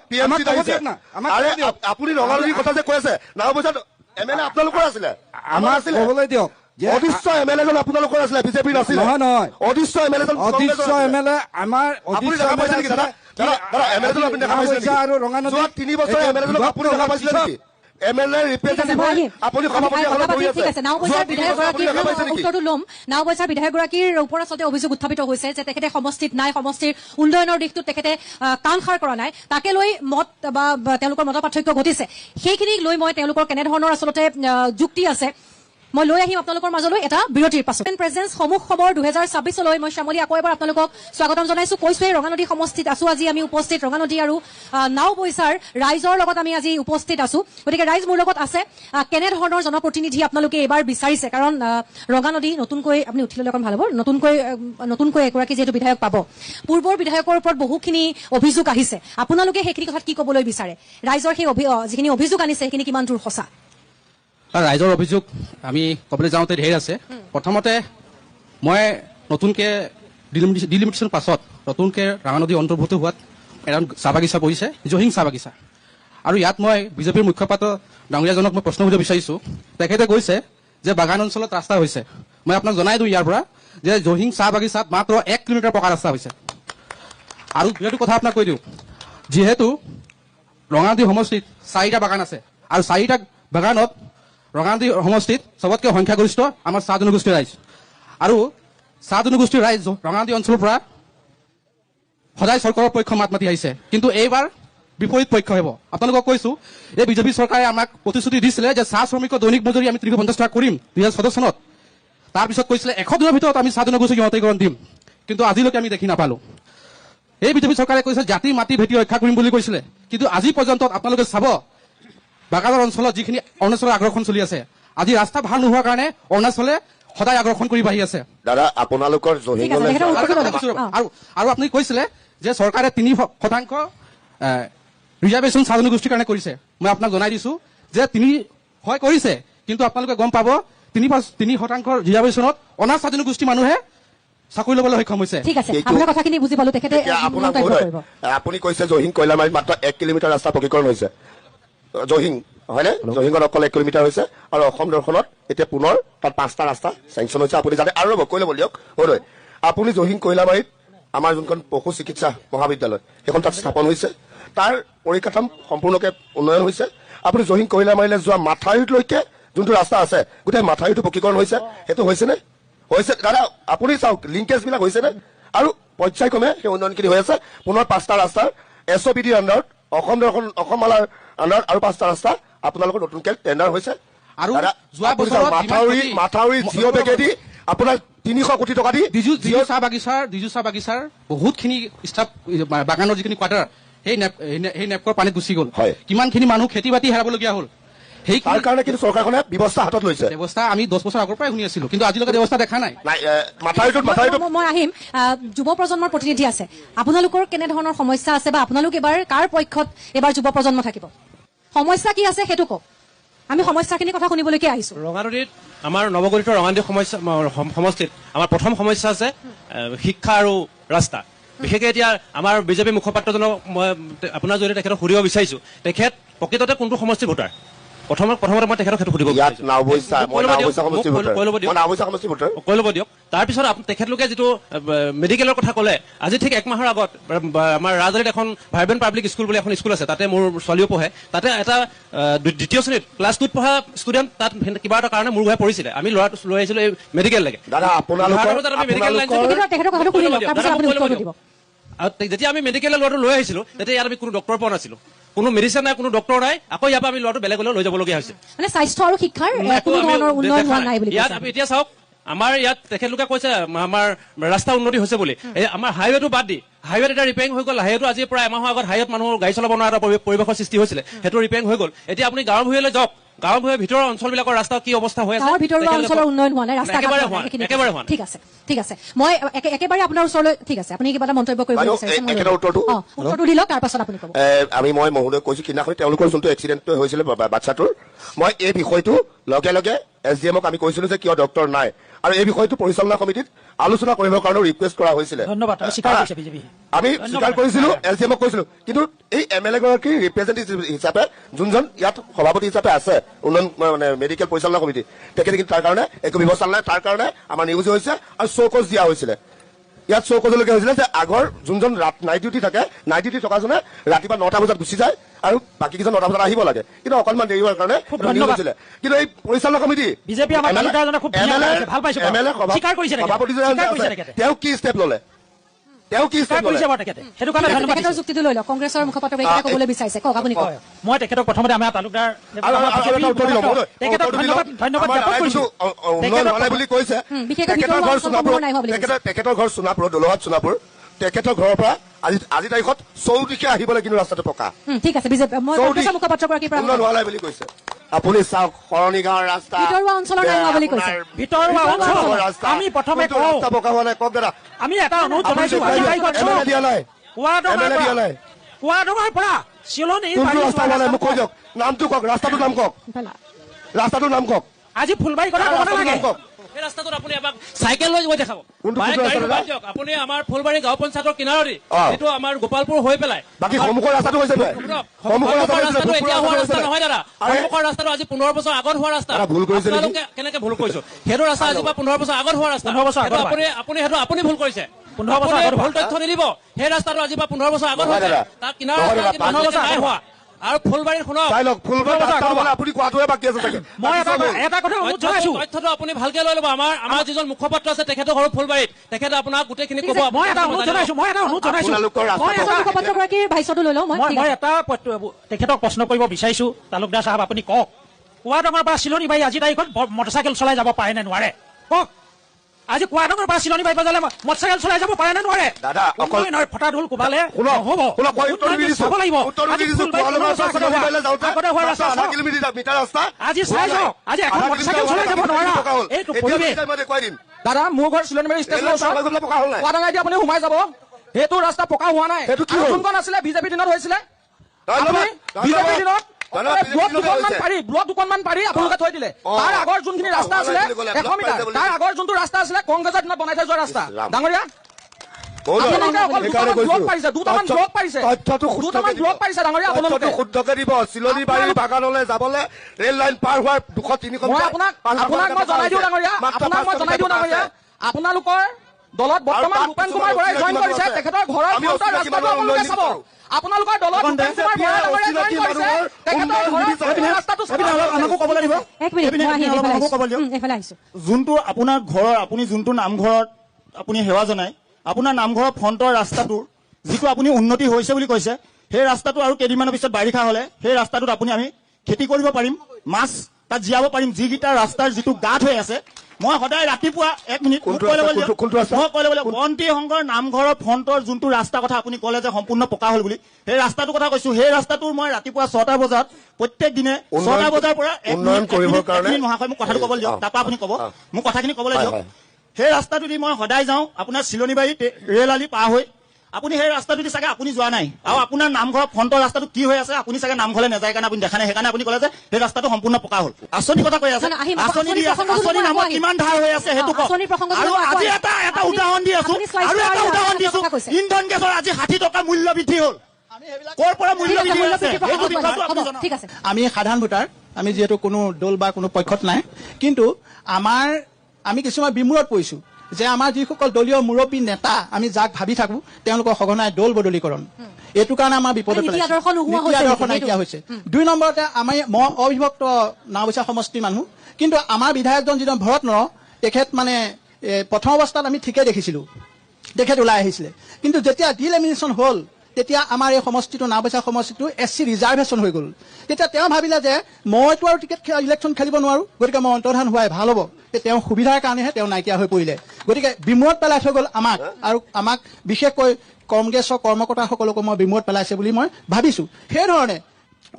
আপুনি ৰঙানদীৰ কথা যে কৈ আছে নাও বজাত এমএলএ আপোনালোকৰ আছিলে আমাক ক'বলৈ দিয়ক যে অদৃশ্য এমএলএ জন আপোনালোকৰ আছিলে বিজেপি নাছিলে নহয় অদৃশ্য এমএলএ জন অদৃশ্য এমএলএ আমাৰ আপুনি দেখা পাইছে নেকি দাদা এমএলএ জন আপুনি দেখা পাইছে নেকি আৰু ৰঙানদী 3 বছৰ এমএলএ জন আপুনি দেখা পাইছিলে নেকি MLA representative হয়, আপুনি সভাপতি এখনত বহি আছে। ঠিক আছে, নাওবৈচাৰ যোৱা 3 বছৰ আপুনি দেখা পাইছে বিধায়কগৰাকীৰ নেকি? উত্তৰটো ল'ম। নাওবৈচাৰ বিধায়কগৰাকীৰ ওপৰত আচলতে অভিযোগ উত্থাপিত হৈছে যে তেখেতে সমষ্টিত নাই, সমষ্টিৰ উন্নয়নৰ দিশটোত তেখেতে কাণ সাৰ কৰা নাই, তাকে লৈ মত বা তেওঁলোকৰ মত পাৰ্থক্য ঘটিছে। সেইখিনিক লৈ মই তেওঁলোকৰ কেনেধৰণৰ আচলতে যুক্তি আছে মই লৈ আহিম আপোনালোকৰ মাজলৈ এটা বিৰতিৰ পাছত। প্ৰেজেন্স সমূহ খবৰ 2026লৈ মই শ্যামলী আকৌ এবাৰ আপোনালোকক স্বাগতম জনাইছো। কৈছোৱেই ৰঙানদী সমষ্টিত আছো আজি আমি উপস্থিত, ৰঙানদী আৰু নাওবৈচাৰ ৰাইজৰ লগত আমি আজি উপস্থিত আছো। গতিকে ৰাইজ মোৰ লগত আছে। কেনেধৰণৰ জনপ্ৰতিনিধি আপোনালোকে এইবাৰ বিচাৰিছে, কাৰণ ৰঙানদী নতুনকৈ আপুনি উঠি ল'লে অকণ ভাল হ'ব, নতুনকৈ এগৰাকী যিহেতু বিধায়ক পাব, পূৰ্বৰ বিধায়কৰ ওপৰত বহুখিনি অভিযোগ আহিছে, আপোনালোকে সেইখিনি কথাত কি ক'বলৈ বিচাৰে? ৰাইজৰ সেই যিখিনি অভিযোগ আনিছে সেইখিনি কিমান দূৰ সঁচা? ৰাইজৰ অভিযোগ আমি ক'বলৈ যাওঁতে ঢেৰ আছে। প্ৰথমতে মই নতুনকৈ ডিলিমিটেশ্যন পাছত নতুনকৈ ৰঙানদী অন্তৰ্ভুক্ত হোৱাত এটা চাহ বাগিচা পৰিছে, জহিং চাহ বাগিচা। আৰু ইয়াত মই বিজেপিৰ মুখপাত্ৰ ডাঙৰীয়াজনক মই প্ৰশ্ন সুধিব বিচাৰিছোঁ। তেখেতে কৈছে যে বাগান অঞ্চলত ৰাস্তা হৈছে। মই আপোনাক জনাই দিওঁ ইয়াৰ পৰা যে জহিং চাহ বাগিচাত মাত্ৰ 1 কিলোমিটাৰ পকা ৰাস্তা হৈছে। আৰু যিহেতু কথা আপোনাক কৈ দিওঁ, যিহেতু ৰঙানদী সমষ্টিত 4টা বাগান আছে আৰু 4টা বাগানত ৰঙানদী সমষ্টিত চবতকৈ সংখ্যাগৰিষ্ঠ আমাৰ চাহ জনগোষ্ঠীৰ ৰাইজ, আৰু চাহ জনগোষ্ঠীৰ ৰাইজ ৰঙানদী অঞ্চলৰ পৰা সদায় চৰকাৰৰ পক্ষ মাত মাতি আহিছে, কিন্তু এইবাৰ বিপৰীত পক্ষ হ'ব। আপোনালোকক কৈছো, এই বিজেপি চৰকাৰে আমাক প্ৰতিশ্ৰুতি দিছিলে যে চাহ শ্ৰমিকৰ দৈনিক মজুৰি আমি 350 টকা কৰিম 2014 চনত। তাৰপিছত কৈছিলে 100 দিনৰ ভিতৰত আমি চাহ জনগোষ্ঠীক ক্ষমতাকৰণ দিম, কিন্তু আজিলৈকে আমি দেখি নাপালো। এই বিজেপি চৰকাৰে কৈছে জাতি মাটি ভেটি ৰক্ষা কৰিম বুলি কৈছিলে, কিন্তু আজি পৰ্যন্ত আপোনালোকে চাব বাগানৰ অঞ্চলত যিখিনি অৰুণাচলৰ আগ্ৰাসন চলি আছে, আজি ৰাস্তা ভাল নোহোৱাৰ কাৰণে অৰুণাচলে সদায় আগ্ৰাসন কৰি বাঢ়ি আছে। দাদা আপোনালোকৰ জহিঙলৈ আৰু আপুনি কৈছিলে যে চৰকাৰে 3% ৰিজাৰ্ভেশ্যন চাহ জনগোষ্ঠীৰ কাৰণে কৰিছে। মই আপোনাক জনাই দিছো যে 3 হয় কৰিছে, কিন্তু আপোনালোকে গম পাব 3% ৰিজাৰ্ভেশ্যনত অনাৰ চাহ জনগোষ্ঠীৰ মানুহে চাকৰি ল'বলৈ সক্ষম হৈছে। ঠিক আছে, আপোনাৰ কথাখিনি বুজি পালো। তেখেতে আপুনি কৈছে জহিং কয়লামাৰীত মাত্ৰ 1 কিলোমিটাৰ ৰাস্তা পকীকৰণ হৈছে। জহিং হয়নে? জহিঙত অকল 1 কিলোমিটাৰ হৈছে, আৰু অসম দৰ্শনত এতিয়া পুনৰ তাত 5টা ৰাস্তা চেংচন হৈছে। আপুনি যাতে আৰু ৰ'ব কৈ ল'ব দিয়ক হয়। আপুনি জহিং কয়লামাৰীত আমাৰ যোনখন পশু চিকিৎসা মহাবিদ্যালয় সেইখন তাত স্থাপন হৈছে, তাৰ পৰিকাঠামো সম্পূৰ্ণকে উন্নয়ন হৈছে। আপুনি জহিং কয়লামাৰীলৈ যোৱা মাথাউৰিলৈকে যোনটো ৰাস্তা আছে গোটেই মাথাউৰিটো পকীকৰণ হৈছে, সেইটো হৈছেনে? হৈছে দাদা আপুনি চাওক, লিংকেজ বিলাক হৈছেনে? আৰু পৰ্যায়ক্ৰমে সেই উন্নয়নখিনি হৈ আছে। পুনৰ 5টা ৰাস্তাৰ SOPD আণ্ডাৰত অসম দৰ্শন অসমমালাৰ আণ্ডাৰত আৰু 5টা ৰাস্তা আপোনালোকৰ নতুনকে টেণ্ডাৰ হৈছে। আৰু যোৱা বছৰত মাথাউৰি জিঅ' বেগেদি আপোনাৰ 300 কোটি টকা দি ডিজু চাহ বাগিচাৰ বহুতখিনি ষ্টাফ বাগানৰ যিখিনি কোৱাৰ্টাৰ সেই নেপকৰ পানীত গুচি গ'ল। কিমানখিনি মানুহ খেতি বাতি হেৰাবলগীয়া হ'ল। তাৰ কাৰণে কিন্তু চৰকাৰখনে ব্যৱস্থা হাতত লৈছে। ব্যৱস্থা আমি 10 বছৰ আগৰ পৰাই শুনি আছিলো, কিন্তু আজিলৈকে ব্যৱস্থা দেখা নাই। মই আহিম, যুৱ প্ৰজন্মৰ প্ৰতিনিধি আছে, আপোনালোকৰ কেনেধৰণৰ সমস্যা আছে বা আপোনালোক এবাৰ কাৰ পক্ষত এবাৰ যুৱ প্ৰজন্ম থাকিব? সমস্যা কি আছে সেইটো কওক, আমি সমস্যাখিনিৰ কথা শুনিবলৈকে আহিছো। ৰঙানদীত আমাৰ নৱগঠিত ৰঙানদী সমষ্টিত আমাৰ প্ৰথম সমস্যা আছে শিক্ষা আৰু ৰাস্তা। বিশেষকৈ এতিয়া আমাৰ বিজেপি মুখপাত্ৰজনক মই আপোনাৰ জৰিয়তে তেখেতক সুধিব বিচাৰিছো, তেখেত প্ৰকৃততে কোনটো সমষ্টিৰ ভোটাৰ? প্ৰথমতে মই তেখেতক সেইটো সুধিব কৈ ল'ব দিয়ক। তাৰপিছত তেখেতলোকে যিটো মেডিকেলৰ কথা ক'লে, আজি ঠিক 1 মাহৰ আগত আমাৰ ৰাজধানীত এখন ভাইব্ৰেণ্ট পাব্লিক স্কুল বুলি এখন স্কুল আছে, তাতে মোৰ ছোৱালীও পঢ়ে। তাতে এটা 2য় শ্ৰেণীত ক্লাছ 2ত পঢ়া ষ্টুডেণ্ট তাত কিবা এটা কাৰণে মূৰ ঘূৰাই পৰিছিলে। আমি ল'ৰাটো লৈ আহিছিলো এই মেডিকেল লাগে। যেতিয়া আমি মেডিকেলৰ ল'ৰাটো লৈ আহিছিলো, তেতিয়া ইয়াত আমি কোনো ডক্টৰ পোৱা নাছিলো, কোনো মেডিচিন নাই, কোনো ডক্টৰ নাই। আকৌ ইয়াৰ পৰা আমি ল'ৰাটো বেলেগলৈ লৈ যাবলগীয়া হৈছে। মানে স্বাস্থ্য আৰু শিক্ষাৰ কোনো ধৰণৰ উন্নয়ন হোৱা নাই বুলি ইয়াত এতিয়া চাওক, আমাৰ ইয়াত তেখেতলোকে কৈছে আমাৰ ৰাস্তা উন্নতি হৈছে বুলি। আমাৰ হাইৱেটো বাদ দি, হাইৱেত এটা ৰিপেয়াৰিং হৈ গ'ল। হাইৱেটো আজি প্ৰায় এমাহৰ আগত হাইৱেত মানুহৰ গাড়ী চলাব নোৱাৰা এটা পৰিৱেশৰ সৃষ্টি হৈছিলে, সেইটো ৰিপেয়াৰিং হৈ গ'ল। এতিয়া আপুনি গাঁৱৰ ভূঞলৈ যাওক, গাঁৱৰ ভূঞৰ ভিতৰৰ অঞ্চলবিলাকৰ ৰাস্তা কি অৱস্থা হৈ আছে, অঞ্চলৰ উন্নয়ন হোৱা নাই, ৰাস্তা একেবাৰে হোৱা নাই। ঠিক আছে, মই একেবাৰে আপোনাৰ ওচৰলৈ, ঠিক আছে, আপুনি কিবা এটা মন্তব্য কৰিব বিচাৰিছে, উত্তৰটো দি লওক, তাৰ পাছত আপুনি ক'ব। মই মহোদয় কৈছো, সিদিনাখন তেওঁলোকৰ যোনটো এক্সিডেণ্ট হৈছিলে বাচ্ছাটোৰ, মই এই বিষয়টো লগে লগে SDMক আমি কৈছিলো যে কিয় ডক্টৰ নাই, আৰু এই বিষয়টো পৰিচালনা সমিতিত আলোচনা কৰিবৰ কাৰণে ৰিকুৱেষ্ট কৰা হৈছিলে। আমি স্বীকাৰ কৰিছিলো, SDMক কৈছিলো, কিন্তু এই MLA গৰাকীৰ ৰিপ্ৰেজেণ্টেটিভ হিচাপে যোনজন ইয়াত সভাপতি হিচাপে আছে উন্নয়ন মানে মেডিকেল পৰিচালনা সমিতি, তেখেতে কিন্তু তাৰ কাৰণে একো ব্যৱস্থা নাই। তাৰ কাৰণে আমাৰ নিউজ হৈছে আৰু চৌকজ দিয়া হৈছিলে। ইয়াত চৌকজলৈকে হৈছিলে যে আগৰ যোনজন নাইট ডিউটি থাকে, নাইট ডিউটি থকাজনে ৰাতিপুৱা 9টা বজাত গুচি যায় আৰু বাকী কেইজন 9টা বজাত আহিব লাগে, কিন্তু অকণমান দেৰি হোৱাৰ কাৰণে হৈছিলে। কিন্তু এই পৰিচালনা কমিটি বিজেপি আমাৰ তালুকদাৰজনে খুব ধুনীয়া কৰিছে, ভাল পাইছো। MLA স্বীকাৰ কৰিছে সভাপতি তেওঁ কি ষ্টেপ ল'লে, সেইটো কাৰণে তেখেতৰ যুক্তিটো লৈ লওক। কংগ্ৰেছৰ মুখপাত্ৰ এইকেইটা ক'বলৈ বিচাৰিছে, কওক আপুনি কওক। মই তেখেতক প্ৰথমতে আমাৰ তালুকদাৰ বুলি কৈছে। তেখেতৰ ঘৰ সোণাপুৰ, দলহাট সোণাপুৰ। তেখেতৰ ঘৰৰ পৰা আজি তাৰিখত 34 আহিবলৈ কিন্তু ৰাস্তাটো পকা। ঠিক আছে, বিজেপি মুখপাত্ৰগৰাকীৰ পৰা হোৱা নাই বুলি কৈছে। আপুনি চাওক, সৰণি গাঁৱৰ ৰাস্তা, ভিতৰুৱা অঞ্চলৰ নাই হোৱা বুলি কৈছে। ভিতৰুৱা অঞ্চলৰ ৰাস্তা আমি প্ৰথমে ৰাস্তা পকা হোৱা নাই, কওক দাদা। আমি এটা অনুৰোধ জনাইছো, দিয়া নাই কোৱাডঙৰ পৰা চিলনী কোনটো ৰাস্তা হোৱা নাই মোক কৈ দিয়ক, নামটো কওক, ৰাস্তাটোৰ নাম কওক, ৰাস্তাটোৰ নাম কওক। আজি ফুলবাৰী কথা ক'ব নালাগে। এই ৰাস্তাটোত আপুনি এবাৰ চাইকেল লৈ গৈ দেখাব। আপুনি আমাৰ ফুলবাৰী গাঁও পঞ্চায়তৰ কিনাৰতে যিটো আমাৰ গোপালপুৰ হৈ পেলাই বাকী সন্মুখৰ ৰাস্তাটো হৈছে ৰাস্তাটো এতিয়া হোৱা ৰাস্তা নহয় দাদা। সন্মুখৰ ৰাস্তাটো আজি 15 বছৰ আগত হোৱা ৰাস্তা। আপোনালোকে কেনেকে ভুল কৰিছো? সেইটো ৰাস্তা আজি 15 বছৰ আগত হোৱা ৰাস্তা। আপুনি ভুল কৰিছে। 15 বছৰ আগত ভুল তথ্য নিদিব। সেই ৰাস্তাটো আজি 15 বছৰ আগত হৈছে, তাৰ কিনাৰ নাই হোৱা। আৰু ফুলবাৰীৰ শুনক, আপুনি কোৱাটোহে বাকী আছে চাগে। মই এটা কথা জনাইছো, তথ্যটো আপুনি ভালকে লৈ ল'ব। আমাৰ যিজন মুখপাত্ৰ আছে তেখেতৰ ঘৰ ফুলবাৰীত, তেখেতে আপোনাক গোটেইখিনি ক'ব। মই এটা অনুৰোধ জনাইছো মুখপাত্ৰগৰাকীৰ ভাষ্যটো লৈ লওঁ। মই এটা তেখেতক প্ৰশ্ন কৰিব বিচাৰিছো, তালুকদাৰ চাহাব আপুনি কওক, কোৱাডঙৰ পৰা চিলনী বাৰী আজি তাৰিখত মটৰচাইকেল চলাই যাব পাৰে নে নোৱাৰে? কওক, আজি কোৱাডঙৰ পৰা চিলনী বাৰী বজালে মটৰচাইকেল চলাই যাব পাৰে নে নোৱাৰে? দাদা নহয়, ফটা ঢোল কোবালে নহ'ব, চাব লাগিব। আজি চাই যাওক, আজি এখন মটৰচাইকেল চলাই যাব নোৱাৰা এইটো পৰিৱেশ। দাদা, মোৰ ঘৰ চিলনীবাৰী ষ্টেচনৰ ওচৰত, কোৱাডঙা এতিয়া আপুনি সোমাই যাব, সেইটো ৰাস্তা পকা হোৱা নাই। কোনখন আছিলে বিজেপিৰ দিনত হৈছিলে? বিজেপিৰ দিনত ব্লক দুখনমান পাৰি আপোনালোকে থৈ দিলে। তাৰ আগৰ যোনখিনি ৰাস্তা আছিলে 100 মিটাৰ, তাৰ আগৰ যোনটো ৰাস্তা আছিলে কংগ্ৰেছৰ দিনত বনাই থৈ যোৱা ৰাস্তা। ডাঙৰীয়া, শুদ্ধকে দিব। চিলনী বাৰী বাগানলৈ যাবলৈ ৰেল লাইন পাৰ হোৱাৰ 200-300 আপোনালোকৰ দলত বৰ্তমান ভূপেন কুমাৰ বৰাই জইন কৰিছে, তেখেতৰ ঘৰৰ ৰাস্তাটো আপোনালোকে চাব। আপোনালোকৰ দলত ভূপেন কুমাৰ বৰাই জইন কৰিছে, তেখেতৰ ঘৰৰ ৰাস্তাটো আমাকো ক'বলৈ দিব। যোনটো আপোনাৰ ঘৰৰ, আপুনি যোনটো নামঘৰত আপুনি সেৱা জনায়, আপোনাৰ নামঘৰৰ ফ্ৰণ্টৰ ৰাস্তাটোৰ যিটো আপুনি উন্নতি হৈছে বুলি কৈছে, সেই ৰাস্তাটো আৰু কেইদিনমানৰ পিছত বাৰিষা হ'লে সেই ৰাস্তাটোত আমি খেতি কৰিব পাৰিম, মাছ তাত জীয়াব পাৰিম। যিকেইটা ৰাস্তাৰ যিটো গাঁত হৈ আছে, মই সদায় ৰাতিপুৱা 1 মিনিট মই কৈ ল'ব বন্তি সংঘৰ নামঘৰৰ ফ্ৰণ্টৰ যোনটো ৰাস্তা কথা আপুনি ক'লে যে সম্পূৰ্ণ পকা হ'ল বুলি, সেই ৰাস্তাটোৰ কথা কৈছো। সেই ৰাস্তাটোৰ মই ৰাতিপুৱা 6টা বজাত প্ৰত্যেক দিনে 6টা বজাৰ পৰা মহাশয় মোক কথাটো ক'বলৈ দিয়ক, তাৰপৰা আপুনি ক'ব, মোক কথাখিনি ক'বলৈ দিয়ক। সেই ৰাস্তাটো দি মই সদায় যাওঁ, আপোনাৰ চিলনীবাৰী ৰেল আলি পাৰ হৈ। আপুনি সেই ৰাস্তাটো দি চাগে আপুনি যোৱা নাই, আৰু আপোনাৰ নামঘৰৰ ফ্ৰণ্টৰ ৰাস্তাটো কি হৈ আছে আপুনি চাগে নামঘৰলৈ নাযায় কাৰণে আপুনি দেখা নাই। সেইকাৰণে আপুনি ক'লে যে সেই ৰাস্তাটো সম্পূৰ্ণ পকা হ'ল। আঁচনি কথা কৈ আছে, আঁচনি নামত কিমান ধাৰ হৈ আছে সেইটো কওক। আৰু আজি এটা উদাহৰণ দি আছো, আৰু এটা উদাহৰণ দিছো, ইন্ধন গেছৰ আজি 60 টকা মূল্য বৃদ্ধি হ'ল। ক'ৰ পৰা মূল্য বৃদ্ধি হৈছে সেইটো বিষয়টো আপুনি জনাওক। আমি সাধাৰণ ভোটাৰ, আমি যিহেতু কোনো দল বা কোনো পক্ষত নাই, কিন্তু আমি কিছুমান বিমূৰত পৰিছো যে আমাৰ যিসকল দলীয় মুৰব্বী নেতা আমি যাক ভাবি থাকো তেওঁলোকৰ সঘনাই দল বদলীকৰণ, এইটো কাৰণে আমাৰ বিপদত নাইকিয়া হৈছে। 2 নম্বৰতে মই অবিভক্ত নাওবৈচা সমষ্টিৰ মানুহ, কিন্তু আমাৰ বিধায়কজন যিজন ভৰত নৰ, তেখেত মানে প্ৰথম অৱস্থাত আমি ঠিকেই দেখিছিলো, তেখেত ওলাই আহিছিলে। কিন্তু যেতিয়া ডিলেমিনেশ্যন হ'ল, তেতিয়া আমাৰ এই সমষ্টিটো নাওবৈচা সমষ্টিটো SC ৰিজাৰ্ভেশ্যন হৈ গ'ল। তেতিয়া তেওঁ ভাবিলে যে মইতো আৰু ইলেকশ্যন খেলিব নোৱাৰো, গতিকে মই অন্তৰ্ধান হোৱাই ভাল হ'ব। তেওঁ সুবিধাৰ কাৰণেহে তেওঁ নাইকিয়া হৈ পৰিলে, গতিকে বিমূৰত পেলাই থৈ গ'ল আমাক, আৰু আমাক বিশেষকৈ কংগ্ৰেছৰ কৰ্মকৰ্তাসকলকো মই বিমূৰত পেলাইছে বুলি মই ভাবিছো। সেইধৰণে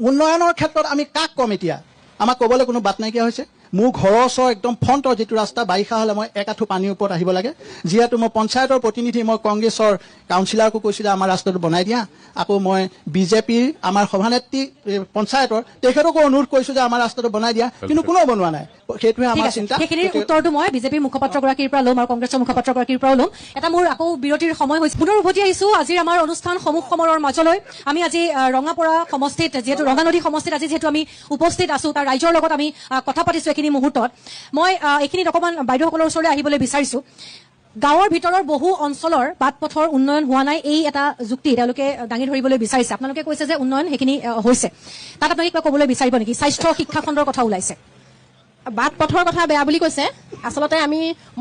উন্নয়নৰ ক্ষেত্ৰত আমি কাক কম? এতিয়া আমাক ক'বলৈ কোনো বাট নাইকিয়া হৈছে। মোৰ ঘৰৰ ওচৰ একদম ফ্ৰণ্টৰ যিটো ৰাস্তা, বাৰিষা হ'লে মই 1 আঁঠু পানীৰ ওপৰত আহিব লাগে। যিহেতু মই পঞ্চায়তৰ প্ৰতিনিধি, মই কংগ্ৰেছৰ কাউন্সিলাৰকো কৈছোঁ যে আমাৰ ৰাস্তাটো বনাই দিয়া। আকৌ মই বিজেপিৰ আমাৰ সভানেত্ৰী পঞ্চায়তৰ তেখেতকো অনুৰোধ কৰিছোঁ যে আমাৰ ৰাস্তাটো বনাই দিয়া, কিন্তু কোনেও বনোৱা নাই। সেইটোৱে আমাৰ চিন্তা। সেইখিনিৰ উত্তৰটো মই বিজেপিৰ মুখপাত্ৰগৰাকীৰ পৰা ল'ম আৰু কংগ্ৰেছৰ মুখপাত্ৰগৰাকীৰ পৰাও ল'ম। এটা মোৰ আকৌ বিৰতিৰ সময় হৈছে, পুনৰ উভতি আহিছো আজিৰ আমাৰ অনুষ্ঠান সমূহ সমৰৰ মাজলৈ। আমি আজি ৰঙাপৰা সমষ্টিত, যিহেতু ৰঙানদী সমষ্টিত আজি যিহেতু আমি উপস্থিত আছো, তাৰ ৰাইজৰ লগত আমি কথা পাতিছো এইখিনি মুহূৰ্তত। মই এইখিনিত অকণমান বাইদেউসকলৰ ওচৰলৈ আহিবলৈ বিচাৰিছো। গাঁৱৰ ভিতৰৰ বহু অঞ্চলৰ বাট পথৰ উন্নয়ন হোৱা নাই, এই এটা যুক্তি তেওঁলোকে দাঙি ধৰিবলৈ বিচাৰিছে। আপোনালোকে কৈছে যে উন্নয়ন সেইখিনি হৈছে, তাত আপোনালোকে কিবা ক'বলৈ বিচাৰিব নেকি? স্বাস্থ্য শিক্ষা খণ্ডৰ কথা ওলাইছে। বাট পথৰ কথা বেয়া বুলি কৈছে। আচলতে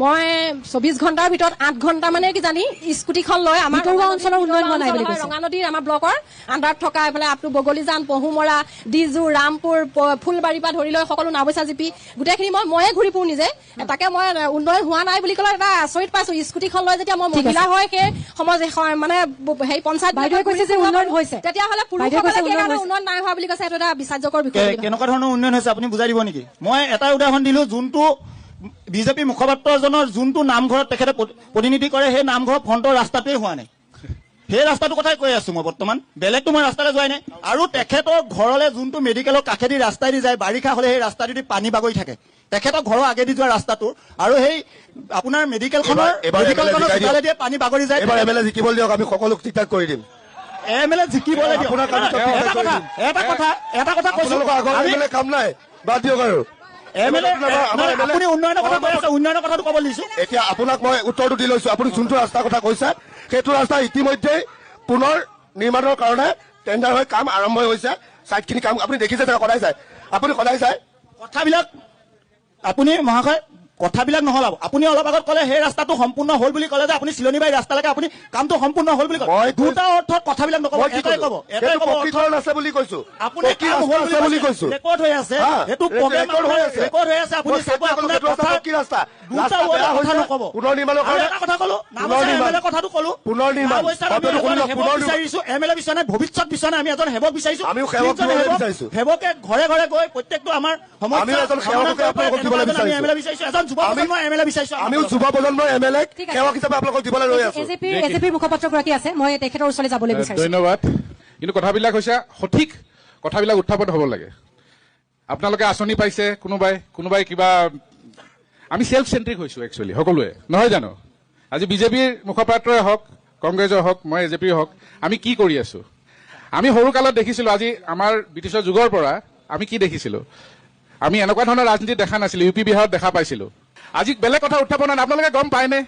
মই 24 ঘণ্টাৰ ভিতৰত 8 ঘণ্টা মানে কি জানি স্কুটিখন লৈ আমাৰ ভিতৰুৱা অঞ্চলৰ উন্নয়ন হোৱা নাই বুলি কৈছে। ৰঙা নদীৰ আমাৰ ব্লকৰ আণ্ডাৰত থকা এইফালে আপটো বগলীজান, পহুমৰা, ডিজু, ৰামপুৰ, ফুলবাৰীৰ পৰা ধৰি লৈ সকলো নাওবৈচা জিপি গোটেইখিনি ময়ে ঘূৰি ফুৰো নিজে। তাকে মই উন্নয়ন হোৱা নাই বুলি ক'লে এটা আচৰিত পাইছো। স্কুটিখন লৈ যেতিয়া মই মহিলা হয় সেই সমাজ মানে সেই পঞ্চায়ত বাইদেৱে কৈছে যে উন্নয়ন হৈছে, তেতিয়াহ'লে পুৰুষসকলে উন্নয়ন নাই হোৱা বুলি কৈছে। এইটো এটা বিশ্বাসযোগ্যৰ বিষয়। কেনেকুৱা ধৰণৰ উন্নয়ন হৈছে আপুনি বুজাই দিব নেকি? মই এটা উদাহৰণ দিলো, যোনটো বিজেপি মুখপাত্ৰজনৰ যোনটো নামঘৰত তেখেতে প্ৰতিনিধি কৰে, সেই নামঘৰৰ ফ্ৰণ্টৰ ৰাস্তাটোৱে হোৱা নাই। সেই ৰাস্তাটোৰ কথাই কৈ আছো মই বৰ্তমান, বেলেগতো মই ৰাস্তালৈ যোৱাই নাই। আৰু তেখেতৰ ঘৰলৈ যোনটো মেডিকেলৰ কাষেদি ৰাস্তাইদি যায়, বাৰিষা হলে সেই ৰাস্তাটোদি পানী বাগৰি থাকে। তেখেতৰ ঘৰৰ আগেদি যোৱা ৰাস্তাটো আৰু সেই আপোনাৰ মেডিকেলখনৰ দিয়ে পানী বাগৰি যায়। এবাৰ এমএলএ জিকিবলৈ দিয়ক, আমি সকলো ঠিক ঠাক কৰি দিম। এমএলএ জিকিবলৈ দিয়ক। এটা কথা কৈছো, কাম নাই, বাদ দিয়ক। আৰু আপুনি উন্নয়নৰ কথা কৈ আছে, উন্নয়নৰ কথাটো ক'ব দিছো। এতিয়া আপোনাক মই উত্তৰটো দি লৈছো। আপুনি যোনটো ৰাস্তাৰ কথা কৈছে, সেইটো ৰাস্তা ইতিমধ্যে পুনৰ নিৰ্মাণৰ কাৰণে টেণ্ডাৰ হৈ কাম আৰম্ভ হৈছে। চাইডখিনি কাম আপুনি দেখিছে, সদায় চাই, আপুনি সদায় চাই। কথাবিলাক আপুনি মহাশয় কথাবিলাক নহলাব। আপুনি অলপ আগত ক'লে সেই ৰাস্তাটো সম্পূৰ্ণ হ'ল বুলি ক'লে যে আপুনি চিলনীবাৰী ৰাস্তালৈকে আপুনি কামটো সম্পূৰ্ণ হ'ল বুলি কয়। দুটা অৰ্থত কথাবিলাক নক'ব, এটাই ক'ব আছে বুলি কৈছো। আপুনি কাম হ'ল বুলি কৈছো, ৰেকৰ্ড হৈ আছে, সেইটো ৰেকৰ্ড হৈ আছে। আপুনি চাব, আপোনাৰ কি ৰাস্তা দুটা কথা নক'ব। পুনৰ নিৰ্মাণৰ এটা কথা ক'লো, এমএলএ কথাটো ক'লো, পুনৰ নিৰ্মাণ বিচাৰিছো। এমএলএ বিচাৰা নাই, ভৱিষ্যত বিচাৰা নাই, আমি এজন সেৱক বিচাৰিছো। আমিও সেৱক বিচাৰিছো। সেৱকে ঘৰে ঘৰে গৈ প্ৰত্যেকটো আমাৰ সমস্যা এমএলএ বিচাৰিছো। আমিও যুৱ প্ৰজন্মৰ এমএলএ সেৱক হিচাপে আপোনালোকক দিবলৈ ৰৈ আছো। এজেপিৰ মুখপাত্ৰগৰাকী আছে, মই তেখেতৰ ওচৰলৈ যাবলৈ বিচাৰিছো। ধন্যবাদ। কিন্তু কথাবিলাক হৈছে সঠিক কথাবিলাক উত্থাপন হ'ব লাগে। আপোনালোকে আঁচনি পাইছে, কোনোবাই কিবা, আমি সেলফ চেন্ট্ৰিক হৈছো একচুৱেলি সকলোৱে, নহয় জানো? আজি বিজেপিৰ মুখপাত্ৰই হওক, কংগ্ৰেছৰ হওক, মই এজেপিৰ হওক, আমি কি কৰি আছো? আমি সৰুকালত দেখিছিলো, আজি আমাৰ ব্ৰিটিছৰ যুগৰ পৰা আমি কি দেখিছিলো? আমি এনেকুৱা ধৰণৰ ৰাজনীতি দেখা নাছিলো, ইউ পি বিহাৰত দেখা পাইছিলো। আজি বেলেগ কথা উত্থাপন হয়, আপোনালোকে গম পায়নে?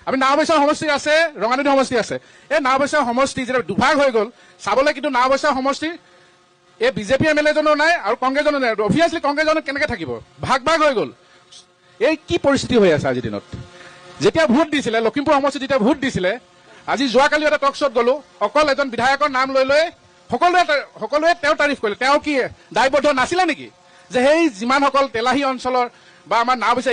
আমি নাওবৈচা সমষ্টি আছে, ৰঙানদী সমষ্টি আছে। এই নাওবৈচা সমষ্টি যেতিয়া দুভাগ হৈ গ'ল চাবলৈ, কিন্তু নাওবৈচা সমষ্টি এই বিজেপি এমএলএজনৰ নাই আৰু কংগ্ৰেছজনৰ নাই। অভিয়াছলি কংগ্ৰেছজনৰ কেনেকে থাকিব? ভাগ হৈ গ'ল। এই কি পৰিস্থিতি হৈ আছে আজিৰ দিনত? যেতিয়া ভোট দিছিলে, লখিমপুৰ সমষ্টিত যেতিয়া ভোট দিছিলে, আজি যোৱাকালি এটা টক শ্বত গ'লো, অকল এজন বিধায়কৰ নাম লৈ সকলোৱে তেওঁৰ তাৰিফ কৰিলে। তেওঁ কি দায়বদ্ধ নাছিলে নেকি যে সেই যিমানসকল তেলাহী অঞ্চলৰ বা আমাৰ নাওবৈচা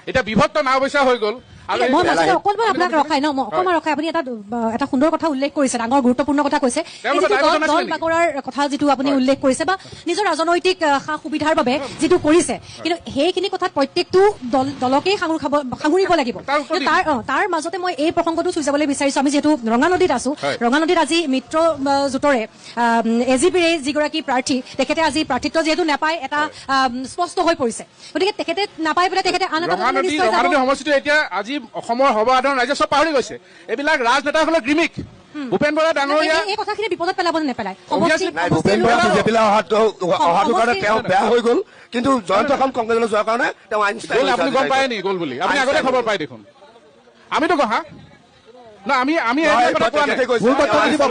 এতিয়া বিভক্ত নাওবৈচা হৈ গ'ল? মই মাজতে অকণমান আপোনাক ৰখাই অকণমান ৰখাই, আপুনি এটা সুন্দৰ কথা উল্লেখ কৰিছে, ডাঙৰ গুৰুত্বপূৰ্ণ কথা কৈছে। দল বাগৰাৰ কথা যিটো আপুনি উল্লেখ কৰিছে বা নিজৰ ৰাজনৈতিক সা সুবিধাৰ বাবে যিটো কৰিছে, কিন্তু সেইখিনি কথাত প্ৰত্যেকটো দলকেই সাঙুৰিব লাগিব। তাৰ মাজতে মই এই প্ৰসংগটো চুই যাবলৈ বিচাৰিছো। আমি যিহেতু ৰঙানদীত আছো, ৰঙানদীত আজি মিত্ৰ জোঁটৰে এজিপিৰ যিগৰাকী প্ৰাৰ্থী, তেখেতে আজি প্ৰাৰ্থিত্ব যিহেতু নাপায়, এটা স্পষ্ট হৈ পৰিছে। গতিকে তেখেতে নাপাই পেলাই তেখেতে আন এটা আজি অসমৰ সৰ্বসাধাৰণ ৰাইজে চব পাহৰি গৈছে। এইবিলাক ৰাজনেতাসকলৰ গিমিক। ভূপেন বৰা ডাঙৰীয়া এই কথাখিনি বিপদত পেলাব নেপেলায়। ভূপেন বৰা বিজেপিলৈ অহাটো কাৰণে তেওঁ বেয়া হৈ গ'ল, কিন্তু জয়ন্ত খান কংগ্ৰেছলৈ যোৱাৰ কাৰণে তেওঁ আইন আপুনি গম পায় নি গ'ল বুলি? আপুনি আগতে খবৰ পাই দেখোন। আমিতো কহা না, আমি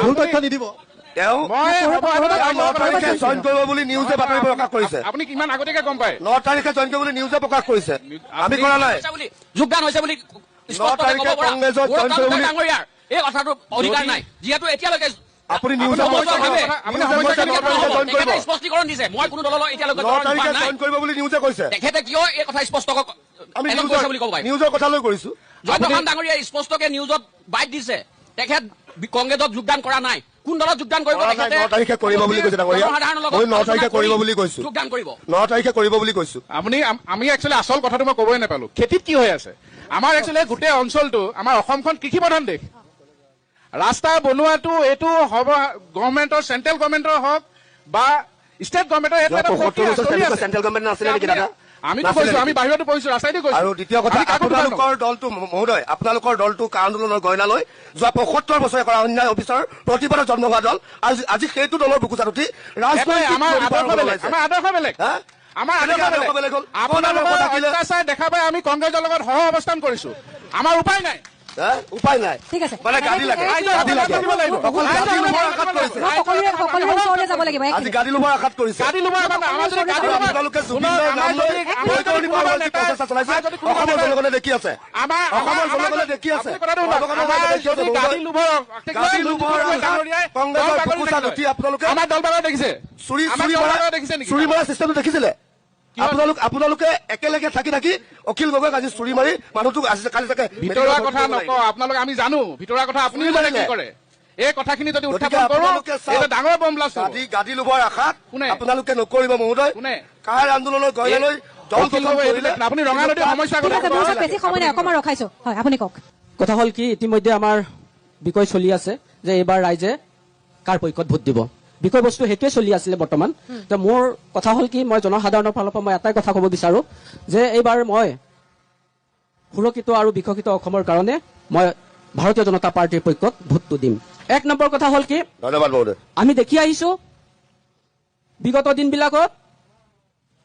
ভুল তথ্য নিদিব। জইন কৰিব বুলি নিউজে বাতৰি প্ৰকাশ কৰিছে। আপুনি কিমান আগতীয়াকে গম পায়? 9 তাৰিখে জইন কৰিব বুলি নিউজে প্ৰকাশ কৰিছে, আমি কৰা নাই। যোগদান হৈছে বুলি 9 তাৰিখে কংগ্ৰেছত জইন কৰিব বুলি এই কথাটো অধিকাৰ নাই, যিহেতু এতিয়ালৈকে আপুনি নিউজে স্পষ্টীকৰণ দিছে। মই কোনো দললৈ এতিয়ালৈকে 9 তাৰিখে জইন কৰিব বুলি নিউজে কৈছে। তেখেতে কিয় এই কথা স্পষ্ট আমি নিউজৰ কথালৈ কৰিছো। জয়ন্ত খান ডাঙৰীয়াই স্পষ্টকে নিউজত বাইট দিছে, তেখেত কংগ্ৰেছত যোগদান কৰা নাই। কোন দলত যোগদান কৰিব? 9 তাৰিখে কৰিব বুলি কৈছে ডাঙৰীয়া। মই 9 তাৰিখে কৰিব বুলি কৈছো, যোগদান কৰিব 9 তাৰিখে কৰিব বুলি কৈছো। আমি একচুৱেলি আচল কথাটো মই ক'বই নাপালো। খেতিত কি হৈ আছে আমাৰ? একচুৱেলি গোটেই অঞ্চলটো, আমাৰ অসমখন কৃষি প্ৰধান দেশ। ৰাস্তা বনোৱাটো এইটো হ'ব গভৰ্ণমেণ্টৰ, চেণ্ট্ৰেল গভৰ্ণমেণ্টৰ হওক বা ষ্টেট গভৰ্ণমেণ্টৰ, চেণ্ট্ৰেল গভৰ্ণমেণ্ট নাছিলে নেকি দাদা? আমিতো কৈছো, আমি বাহিৰতো পঢ়িছো, ৰাস্তাইদি কৈছো। আৰু দ্বিতীয় কথা, আপোনালোকৰ দলটো মহোদয়, আপোনালোকৰ দলটো কা আন্দোলনৰ গইনালৈ যোৱা 75 বছৰে কৰা অন্যায় অফিচৰ প্ৰতিবাদত জন্ম হোৱা দল, আজি সেইটো দলৰ বুকুচাত উঠি আমাৰ আদৰ্শ বেলেগ। আপোনালোকৰ অত্যাচাৰ দেখা পাই আমি কংগ্ৰেছৰ লগত সহ অৱস্থান কৰিছো। আমাৰ উপায় নাই উপায় নাই ঠিক আছে মানে গাড়ী লাগে গাড়ী লাগে অকল গাড়ী লোৱাৰ আশাত কৰিছে সকলোৰে ওচৰলৈ যাব লাগিব আজি গাড়ী লোৱাৰ আশাত কৰিছে গাড়ী ল'বৰ মানে আমাৰ যদি গাড়ী ল'ব আপোনালোকে জুবিনৰ নাম লৈ বৈতৰণি পাৰ যি প্ৰচেষ্টা চলাইছে অসমৰ জনগণে দেখি আছে অসমৰ জনগণে দেখি আছে গাড়ী ল'বৰ কংগ্ৰেছৰ বুকুচাত উঠি আপোনালোকে আমাৰ দল বাগৰ দেখিছে চুৰি মৰা চিষ্টেমটো দেখিছিলে আপোনালোকে একেলগে থাকি অখিল গগৈক আজি চুৰি মাৰি মানুহটোক আজি কালি তাকে ভিতৰুৱা কথা নকওঁ আপোনালোকে আমি জানো ভিতৰুৱা কথা আপুনিও জানে কি কৰে এই কথাখিনি যদি উত্থাপন কৰো এটা ডাঙৰ বম ব্লাষ্ট হ'ব গাদী লোৱাৰ আশাত আপোনালোকে নকৰিব মহোদয় কাৰ আন্দোলনৰ গঢ়লৈ দল গঠন কৰিলে আপুনি ৰঙা নদীৰ সমস্যা বেছি সময় নাই অকণমান ৰখাইছো হয় আপুনি কওক কথা হ'ল কি ইতিমধ্যে আমাৰ বিষয় চলি আছে যে এইবাৰ ৰাইজে কাৰ পক্ষত ভোট দিব বিষয়বস্তু সেইটোৱে চলি আছিলে বৰ্তমান মোৰ কথা হ'ল কি মই জনসাধাৰণৰ ফালৰ পৰা মই এটাই কথা ক'ব বিচাৰো যে এইবাৰ মই সুৰক্ষিত আৰু বিকশিত অসমৰ কাৰণে মই ভাৰতীয় জনতা পাৰ্টীৰ পক্ষত ভোটটো দিম 1 নম্বৰ কথা হ'ল কি আমি দেখি আহিছো বিগত দিনবিলাকত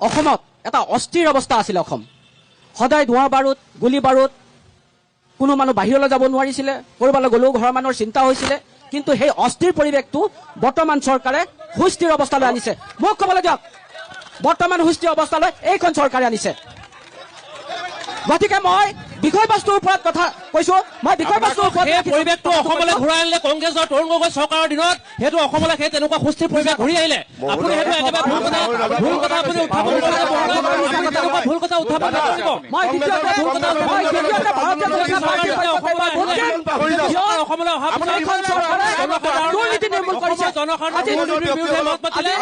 অসমত এটা অস্থিৰ অৱস্থা আছিল অসম সদায় ধোঁৱা বাৰুদ গুলী বাৰুদ কোনো মানুহ বাহিৰলৈ যাব নোৱাৰিছিলে ক'ৰবালৈ গ'লেও ঘৰৰ মানুহৰ চিন্তা হৈছিলে কিন্তু সেই অস্থিৰ পৰিৱেশটো বৰ্তমান চৰকাৰে সুস্থিৰ অৱস্থালৈ আনিছে মোক ক'বলৈ দিয়ক বৰ্তমান সুস্থিৰ অৱস্থালৈ এইখন চৰকাৰে আনিছে গতিকে মই বিষয়বস্তুৰ ওপৰত কথা কৈছো মই বিষয়বস্তুৰ ওপৰত পৰিৱেশটো অসমলৈ ঘূৰাই আনিলে কংগ্ৰেছৰ তৰুণ গগৈ চৰকাৰৰ দিনত সেইটো অসমলৈ সেই তেনেকুৱা সুস্থিৰ পৰিৱেশ ঘূৰি আহিলে আপুনি সেইটো একেবাৰে ভুল কথা আপুনি উত্থাপন ভুল কথা উত্থাপন নকৰিব মই অসমলৈ অহা দুৰ্নীতি নিৰ্মূল কৰিছে জনসাধাৰণৰ বিৰুদ্ধে মত মাতিলে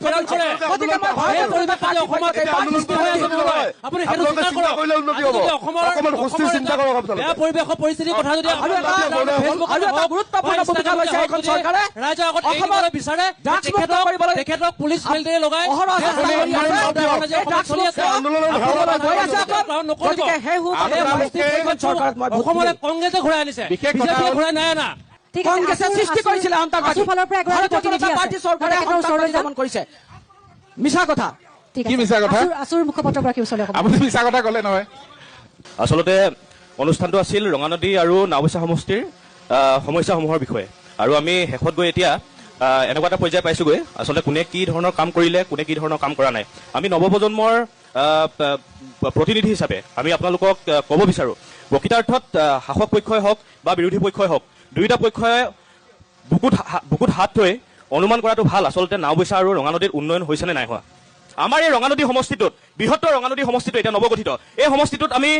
প্ৰেৰণ কৰে আপুনি সেইটো চিন্তা কৰক বেয়া পৰিৱেশৰ পৰিস্থিতিৰ কথা যদি ৰাইজৰ আগত বিচাৰে তেখেতক পুলিচ মিলিটাৰী লগাই অসমলৈ কংগ্ৰেছে ঘূৰাই আনিছে বিজেপিয়ে ঘূৰাই নাই অনা কংগ্ৰেছে সৃষ্টি কৰিছিলে পাৰ্টী চৰকাৰে দমন কৰিছে মিছা কথা কি মিছা কথা আছুৰ মুখপাত্ৰগৰাকীৰ ওচৰলৈ আপুনি মিছা কথা ক'লে নহয় আচলতে অনুষ্ঠানটো আছিল ৰঙানদী আৰু নাওবৈচা সমষ্টিৰ সমস্যাসমূহৰ বিষয়ে আৰু আমি শেষত গৈ এতিয়া এনেকুৱা এটা পৰ্যায় পাইছোগৈ আচলতে কোনে কি ধৰণৰ কাম কৰিলে কোনে কি ধৰণৰ কাম কৰা নাই আমি নৱপ্ৰজন্মৰ প্ৰতিনিধি হিচাপে আমি আপোনালোকক ক'ব বিচাৰো প্ৰকৃতাৰ্থত শাসক পক্ষই হওক বা বিৰোধী পক্ষই হওক দুয়োটা পক্ষই বুকুত হাত থৈ অনুমান কৰাটো ভাল আচলতে নাওবৈচা আৰু ৰঙানদীৰ উন্নয়ন হৈছে নে নাই হোৱা আমাৰ এই ৰঙানদী সমষ্টিটোত বৃহত্তৰ ৰঙানদী সমষ্টিটো এতিয়া নৱগঠিত এই সমষ্টিটোত আমি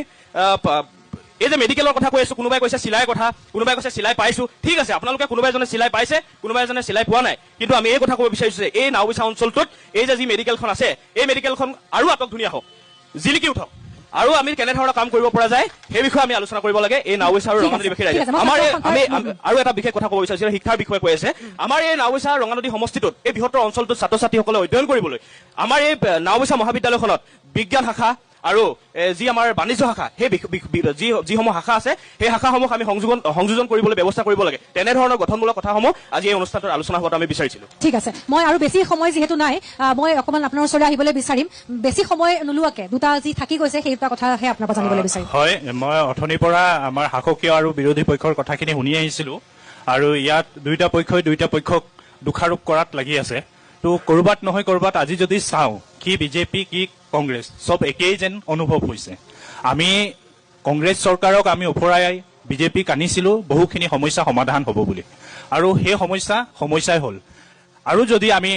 এই যে মেডিকেলৰ কথা কৈ আছো কোনোবাই কৈছে চিলাইৰ কথা কোনোবাই কৈছে চিলাই পাইছো ঠিক আছে আপোনালোকে কোনোবাই এজনে চিলাই পাইছে কোনোবাই এজনে চিলাই পোৱা নাই কিন্তু আমি এই কথা ক'ব বিচাৰিছো যে এই নাওবৈচা অঞ্চলটোত এই যে যি মেডিকেলখন আছে এই মেডিকেলখন আৰু আটক ধুনীয়া হওক জিলিকি উঠক আৰু আমি কেনেধৰণৰ কাম কৰিব পৰা যায় সেই বিষয়ে আমি আলোচনা কৰিব লাগে এই নাওবৈচা আৰু ৰঙানদী বিষয়ে আমাৰ আমি আৰু এটা বিশেষ কথা ক'ব বিচাৰিছো শিক্ষাৰ বিষয়ে কৈ আছে আমাৰ এই নাওবৈচা ৰঙানদী সমষ্টিটোত এই বৃহত্তৰ অঞ্চলটোত ছাত্ৰ ছাত্ৰীসকলে অধ্যয়ন কৰিবলৈ আমাৰ এই নাওবৈচা মহাবিদ্যালয়খনত বিজ্ঞান শাখা আৰু যি আমাৰ বাণিজ্য শাখা সেই যিসমূহ শাখা আছে সেই শাখাসমূহ আমি সংযোজন কৰিবলৈ ব্যৱস্থা কৰিব লাগে তেনেধৰণৰ গঠনমূলক কথাসমূহ আজি এই অনুষ্ঠানটোৰ আলোচনা হোৱাটো আমি বিচাৰিছিলো ঠিক আছে মই আৰু বেছি সময় যিহেতু নাই মই অকণমান আপোনাৰ ওচৰলৈ আহিবলৈ বিচাৰিম বেছি সময় নোলোৱাকে দুটা যি থাকি গৈছে সেই দুটা কথাহে আপোনাৰ পৰা জানিবলৈ বিচাৰিম হয় মই অথনিৰ পৰা আমাৰ শাসকীয় আৰু বিৰোধী পক্ষৰ কথাখিনি শুনি আহিছিলো আৰু ইয়াত দুয়োটা পক্ষক দোষাৰোপ কৰাত লাগি আছে তো কৰবাত নহয় কৰবাত আজি যদি চাওঁ কি বিজেপি কি কংগ্ৰেছ সব একেই যেন অনুভৱ হৈছে আমি কংগ্ৰেছ চৰকাৰক আমি ওফৰাই বিজেপিক আনিছিলো বহুখিনি সমস্যা সমাধান হ'ব বুলি আৰু সেই সমস্যাই হ'ল আৰু যদি আমি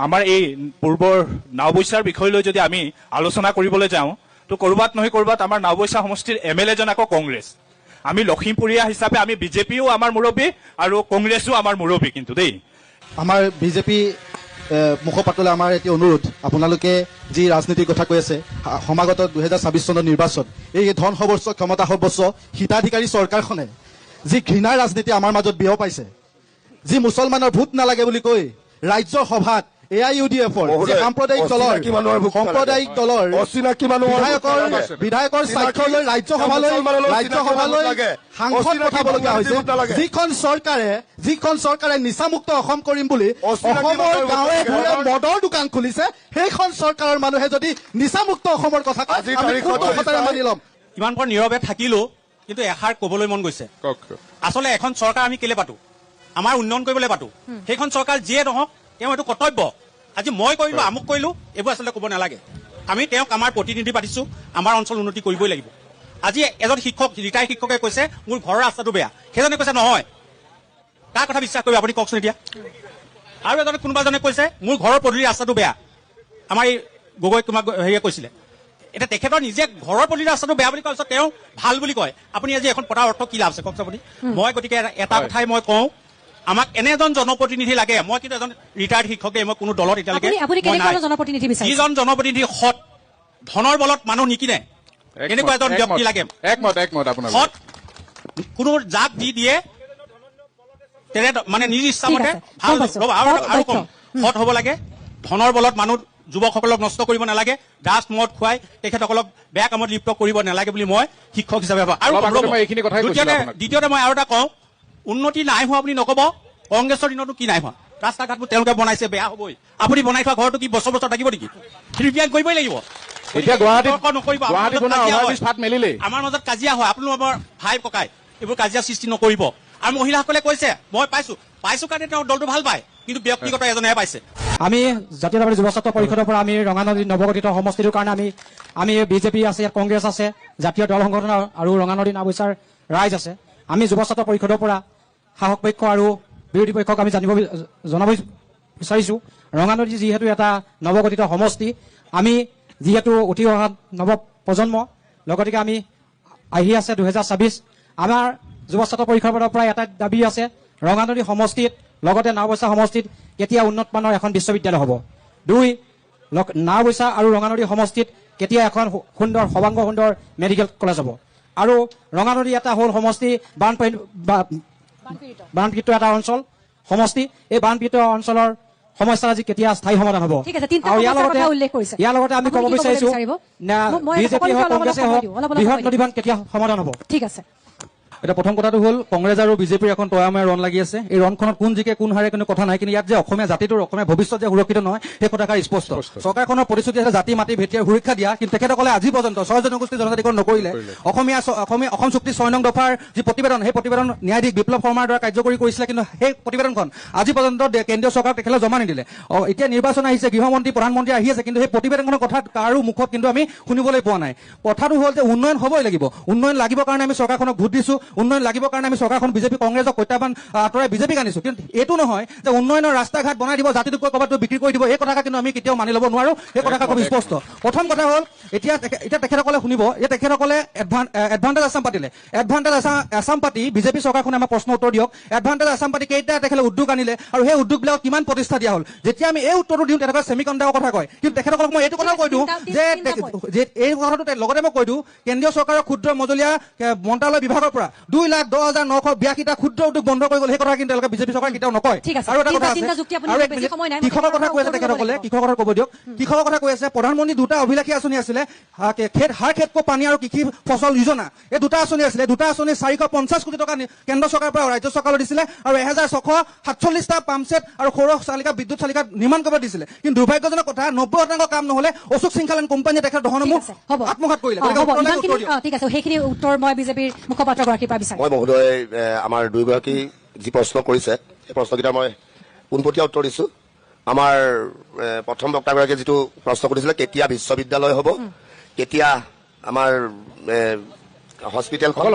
আমাৰ এই পূৰ্বৰ নাওবৈচাৰ বিষয় লৈ যদি আমি আলোচনা কৰিবলৈ যাওঁ তো কৰবাত নহয় কৰবাত আমাৰ নাওবৈচা সমষ্টিৰ MLA জন আকৌ কংগ্ৰেছ আমি লখিমপুৰীয়া হিচাপে আমি বিজেপিও আমাৰ মুৰব্বী আৰু কংগ্ৰেছো আমাৰ মুৰব্বী কিন্তু দেই আমাৰ বিজেপি মুখপাত্ৰলৈ আমাৰ এটি অনুৰোধ আপোনালোকে যি ৰাজনীতিৰ কথা কৈ আছে সমাগত 2026 চনৰ নিৰ্বাচন এই ধন সৰ্বস্ব ক্ষমতা সৰ্বস্ব হিতাধিকাৰী চৰকাৰখনে যি ঘৃণাৰ ৰাজনীতি আমাৰ মাজত বিয়পাইছে যি মুছলমানৰ ভোট নালাগে বুলি কৈ ৰাজ্যৰ সভাত AIUDF-ৰ যে সাম্প্ৰদায়িক দলৰ বিধায়কৰ স্বাক্ষৰ লৈ ৰাজ্যসভালৈ সাংসদ পঠাবলগীয়া হৈছে। যিখন চৰকাৰে নিচামুক্ত অসম কৰিম বুলি অসমৰ গাঁৱে ভূঞে মদৰ দোকান খুলিছে, সেইখন চৰকাৰৰ মানুহে যদি নিচামুক্ত অসমৰ কথা কয় আমি সঁচাৰে মানি ল'ম। ইমান পৰ নীৰৱে থাকিলো, কিন্তু এষাৰ কবলৈ মন গৈছে। আচলতে এখন চৰকাৰ আমি কেলে পাতো? আমাৰ উন্নয়ন কৰিবলৈ পাতো। সেইখন চৰকাৰ যিয়ে নহওক তেওঁ এইটো কৰ্তব্য। আজি মই কৰিলো, আমুক কৰিলো, এইবোৰ আচলতে ক'ব নালাগে। আমি তেওঁক আমাৰ প্ৰতিনিধি পাতিছো, আমাৰ অঞ্চল উন্নতি কৰিবই লাগিব। আজি এজন শিক্ষক, ৰিটায়াৰ্ড শিক্ষকে কৈছে মোৰ ঘৰৰ ৰাস্তাটো বেয়া, সেইজনে কৈছে নহয়। তাৰ কথা বিশ্বাস কৰিব আপুনি কওকচোন এতিয়া? আৰু এজনে কোনোবাজনে কৈছে মোৰ ঘৰৰ পদূলি ৰাস্তাটো বেয়া, আমাৰ এই গগৈ তোমাক হেৰিয়ে কৈছিলে। এতিয়া তেখেতৰ নিজে ঘৰৰ পদূলি ৰাস্তাটো বেয়া বুলি কয়, তেওঁ ভাল বুলি কয়। আপুনি আজি এখন পতাৰ অৰ্থ কি লাভ আছে কওকচোন আপুনি? মই গতিকে এটা কথাই মই কওঁ, আমাক এনে এজন জনপ্ৰতিনিধি লাগে। মই কিন্তু এজন ৰিটায়াৰ্ড শিক্ষকে, মই কোনো দলত এতিয়ালৈকে যিজন জনপ্ৰতিনিধি সৎ, ধনৰ বলত মানুহ নিকিনে, এনেকুৱা এজন ব্যক্তি লাগে। সৎ, কোনো যাক দি দিয়ে তেনে মানে নিজ ইচ্ছামতে ভাল আৰু কম সৎ হ'ব লাগে। ধনৰ বলত মানুহ যুৱকসকলক নষ্ট কৰিব নালাগে, ড্ৰাগছ মদ খুৱাই তেখেতসকলক বেয়া কামত লিপ্ত কৰিব নালাগে বুলি মই শিক্ষক হিচাপে ভাবোঁ। আৰু দ্বিতীয়তে মই আৰু এটা কওঁ, উন্নতি নাই হোৱা বুলি নক'ব। কংগ্ৰেছৰ দিনতো কি নাই হোৱা? ৰাস্তা ঘাটবোৰ তেওঁলোকে বনাইছে, বেয়া হ'বই। আপুনি বনাই থোৱা ঘৰটো কি বছৰ বছৰ থাকিব নেকি? ৰিপেয়াৰ কৰিবই লাগিব। আমাৰ মাজত কাজিয়া হয়, আপোনালোকৰ ভাই ককাই, এইবোৰ কাজিয়া সৃষ্টি নকৰিব। আৰু মহিলাসকলে কৈছে মই পাইছো কাৰণে তেওঁ দলটো ভাল পায়, কিন্তু ব্যক্তিগত এজনেহে পাইছে। আমি জাতীয়তাবাদী যুৱ ছাত্ৰ পৰিষদৰ পৰা আমি ৰঙানদী নৱগঠিত সমষ্টিটোৰ কাৰণে আমি বিজেপি আছে, ইয়াত কংগ্ৰেছ আছে, জাতীয় দল সংগঠন আৰু ৰঙানদী নাওবৈচাৰ ৰাইজ আছে। আমি যুৱ ছাত্ৰ পৰিষদৰ পৰা শাসক পক্ষ আৰু বিৰোধী পক্ষক আমি জনাব বিচাৰিছো, ৰঙানদী যিহেতু এটা নৱগঠিত সমষ্টি, আমি যিহেতু উঠি অহা নৱ প্ৰজন্ম, লগতে আমি আহি আছে 2026, আমাৰ যুৱ ছাত্ৰ পৰিষদৰ পৰা এটা দাবী আছে, ৰঙানদী সমষ্টিত লগতে নাওবৈচা সমষ্টিত কেতিয়া উন্নত মানৰ এখন বিশ্ববিদ্যালয় হ'ব। 2, নাওবৈচা আৰু ৰঙানদী সমষ্টিত কেতিয়া এখন সুন্দৰ সৰ্বাংগ সুন্দৰ মেডিকেল কলেজ হ'ব। আৰু ৰঙানদী এটা হ'ল সমষ্টি বানপীড়িত এটা অঞ্চল সমষ্টি, এই বানপীড়িত অঞ্চলৰ সমস্যাৰ আজি কেতিয়া স্থায়ী সমাধান হ'ব। আৰু ইয়াৰ লগতে আমি ক'ব বিচাৰিছো বিজেপি হওক কংগ্ৰেছে হওক বৃহৎ নদীবান্ধ কেতিয়া সমাধান হ'ব। ঠিক আছে। এতিয়া প্ৰথম কথাটো হ'ল কংগ্ৰেছ আৰু বিজেপিৰ এখন তয়াময় ৰণ লাগি আছে। এই ৰণখনত কোন জিকে কোন হাৰে কোনো কথা নাই, কিন্তু ইয়াত যে অসমীয়া জাতিটোৰ অসমীয়া ভৱিষ্যত যে সুৰক্ষিত নহয় সেই কথাষাৰ স্পষ্ট। চৰকাৰখনৰ প্ৰতিশ্ৰুতি আছে জাতি মাটি ভেটিৰ সুৰক্ষা দিয়া, কিন্তু তেখেতসকলে আজি পৰ্যন্ত 6 জনগোষ্ঠী জনজাতিকৰণ নকৰিলে। অসম চুক্তি 6 নং দফাৰ যি প্ৰতিবেদন, সেই প্ৰতিবেদন ন্যায়াধীশ বিপ্লৱ শৰ্মাৰ দ্বাৰা কাৰ্যকৰী কৰিছিলে, কিন্তু সেই প্ৰতিবেদনখন আজি পৰ্যন্ত কেন্দ্ৰীয় চৰকাৰক তেখেতলৈ জমা নিদিলে। এতিয়া নিৰ্বাচন আহিছে, গৃহমন্ত্ৰী প্ৰধানমন্ত্ৰী আহি আছে, কিন্তু সেই প্ৰতিবেদনখনৰ কথা কাৰো মুখত কিন্তু আমি শুনিবলৈ পোৱা নাই। কথাটো হ'ল যে উন্নয়ন হ'বই লাগিব, উন্নয়ন লাগিবৰ কাৰণে আমি চৰকাৰখনক ভোট দিছো, উন্নয়ন লাগিবৰ কাৰণে আমি চৰকাৰখন বিজেপি কংগ্ৰেছক প্ৰত্যাহ্বান আঁতৰাই বিজেপিক আনিছো। কিন্তু এইটো নহয় যে উন্নয়নৰ ৰাস্তা ঘাট বনাই দিব, জাতিটোক ক'ৰবাত বিক্ৰী কৰি দিব, এই কথাষাৰ কিন্তু আমি কেতিয়াও মানি ল'ব নোৱাৰো। সেই কথাষাৰ খুব স্পষ্ট। প্ৰথম কথা হ'ল এতিয়া তেখেতসকলে শুনিব, যে তেখেতসকলে এডভান্টেজ আছাম পাতিলে। এডভান্টেজ আছাম পাতি বিজেপি চৰকাৰখনে আমাৰ প্ৰশ্ন উত্তৰ দিয়ক। এডভান্টেজ আছাম পাতি কেইটা তেখেতে উদ্যোগ আনিলে আৰু সেই উদ্যোগবিলাকক কিমান প্ৰতিষ্ঠা দিয়া হ'ল। যেতিয়া আমি এই উত্তৰটো দিওঁ তেখেতসকলে ছেমিকণ্ডাক্টৰৰ কথা কয়, কিন্তু তেখেতসকলক মই এইটো কথাও কৈ দিওঁ যে এই কথাটো লগতে মই কৈ দিওঁ কেন্দ্ৰীয় চৰকাৰৰ ক্ষুদ্ৰ মজলীয়া মন্ত্ৰালয় বিভাগৰ পৰা 2,10,982টা ক্ষুদ্ৰ উদ্যোগ বন্ধ কৰি গ'ল। সেই কথা কিন্তু তেওঁলোকে বিজেপি চৰকাৰে কেতিয়াও নকয়। আৰু এটা কথা আছে, কৃষকৰ কথা কৈ আছে তেখেতসকলে, কৃষকৰ ক'ব দিয়ক। কৃষকৰ কথা কৈ আছে, প্ৰধানমন্ত্ৰী 2টা অভিলাষী আঁচনি আছিলে, হাৰ খেতকো পানী আৰু কৃষি ফচল যোজনা, এই 2টা আঁচনি আছিলে। 2টা আঁচনি 450 কোটি টকা কেন্দ্ৰ চৰকাৰৰ পৰা ৰাজ্য চৰকাৰলৈ দিছিলে, আৰু 1,647টা পাম্পছেট আৰু সৌৰ চালিকা বিদ্যুৎ চালিকা নিৰ্মাণ কৰিব দিছিলে। কিন্তু দুৰ্ভাগ্যজনক কথা, 90% কাম নহ'লে অশোক সিংখালেন কোম্পানীয়ে তেখেতৰ দহনমুখ আত্মঘাত কৰিলে। ঠিক আছে, সেইখিনি উত্তৰ মই বিজেপিৰ মুখপাত্ৰগৰাকীৰ পৰা বিচাৰিম। মই মহোদয় আমাৰ দুয়োগৰাকী যি প্ৰশ্ন কৰিছে সেই প্ৰশ্নকেইটা মই পোনপটীয়া উত্তৰ দিছো। আমাৰ প্ৰথম বক্তাগৰাকীয়ে যিটো প্ৰশ্ন সুধিছিলে কেতিয়া বিশ্ববিদ্যালয় হ'ব, কেতিয়া আমাৰ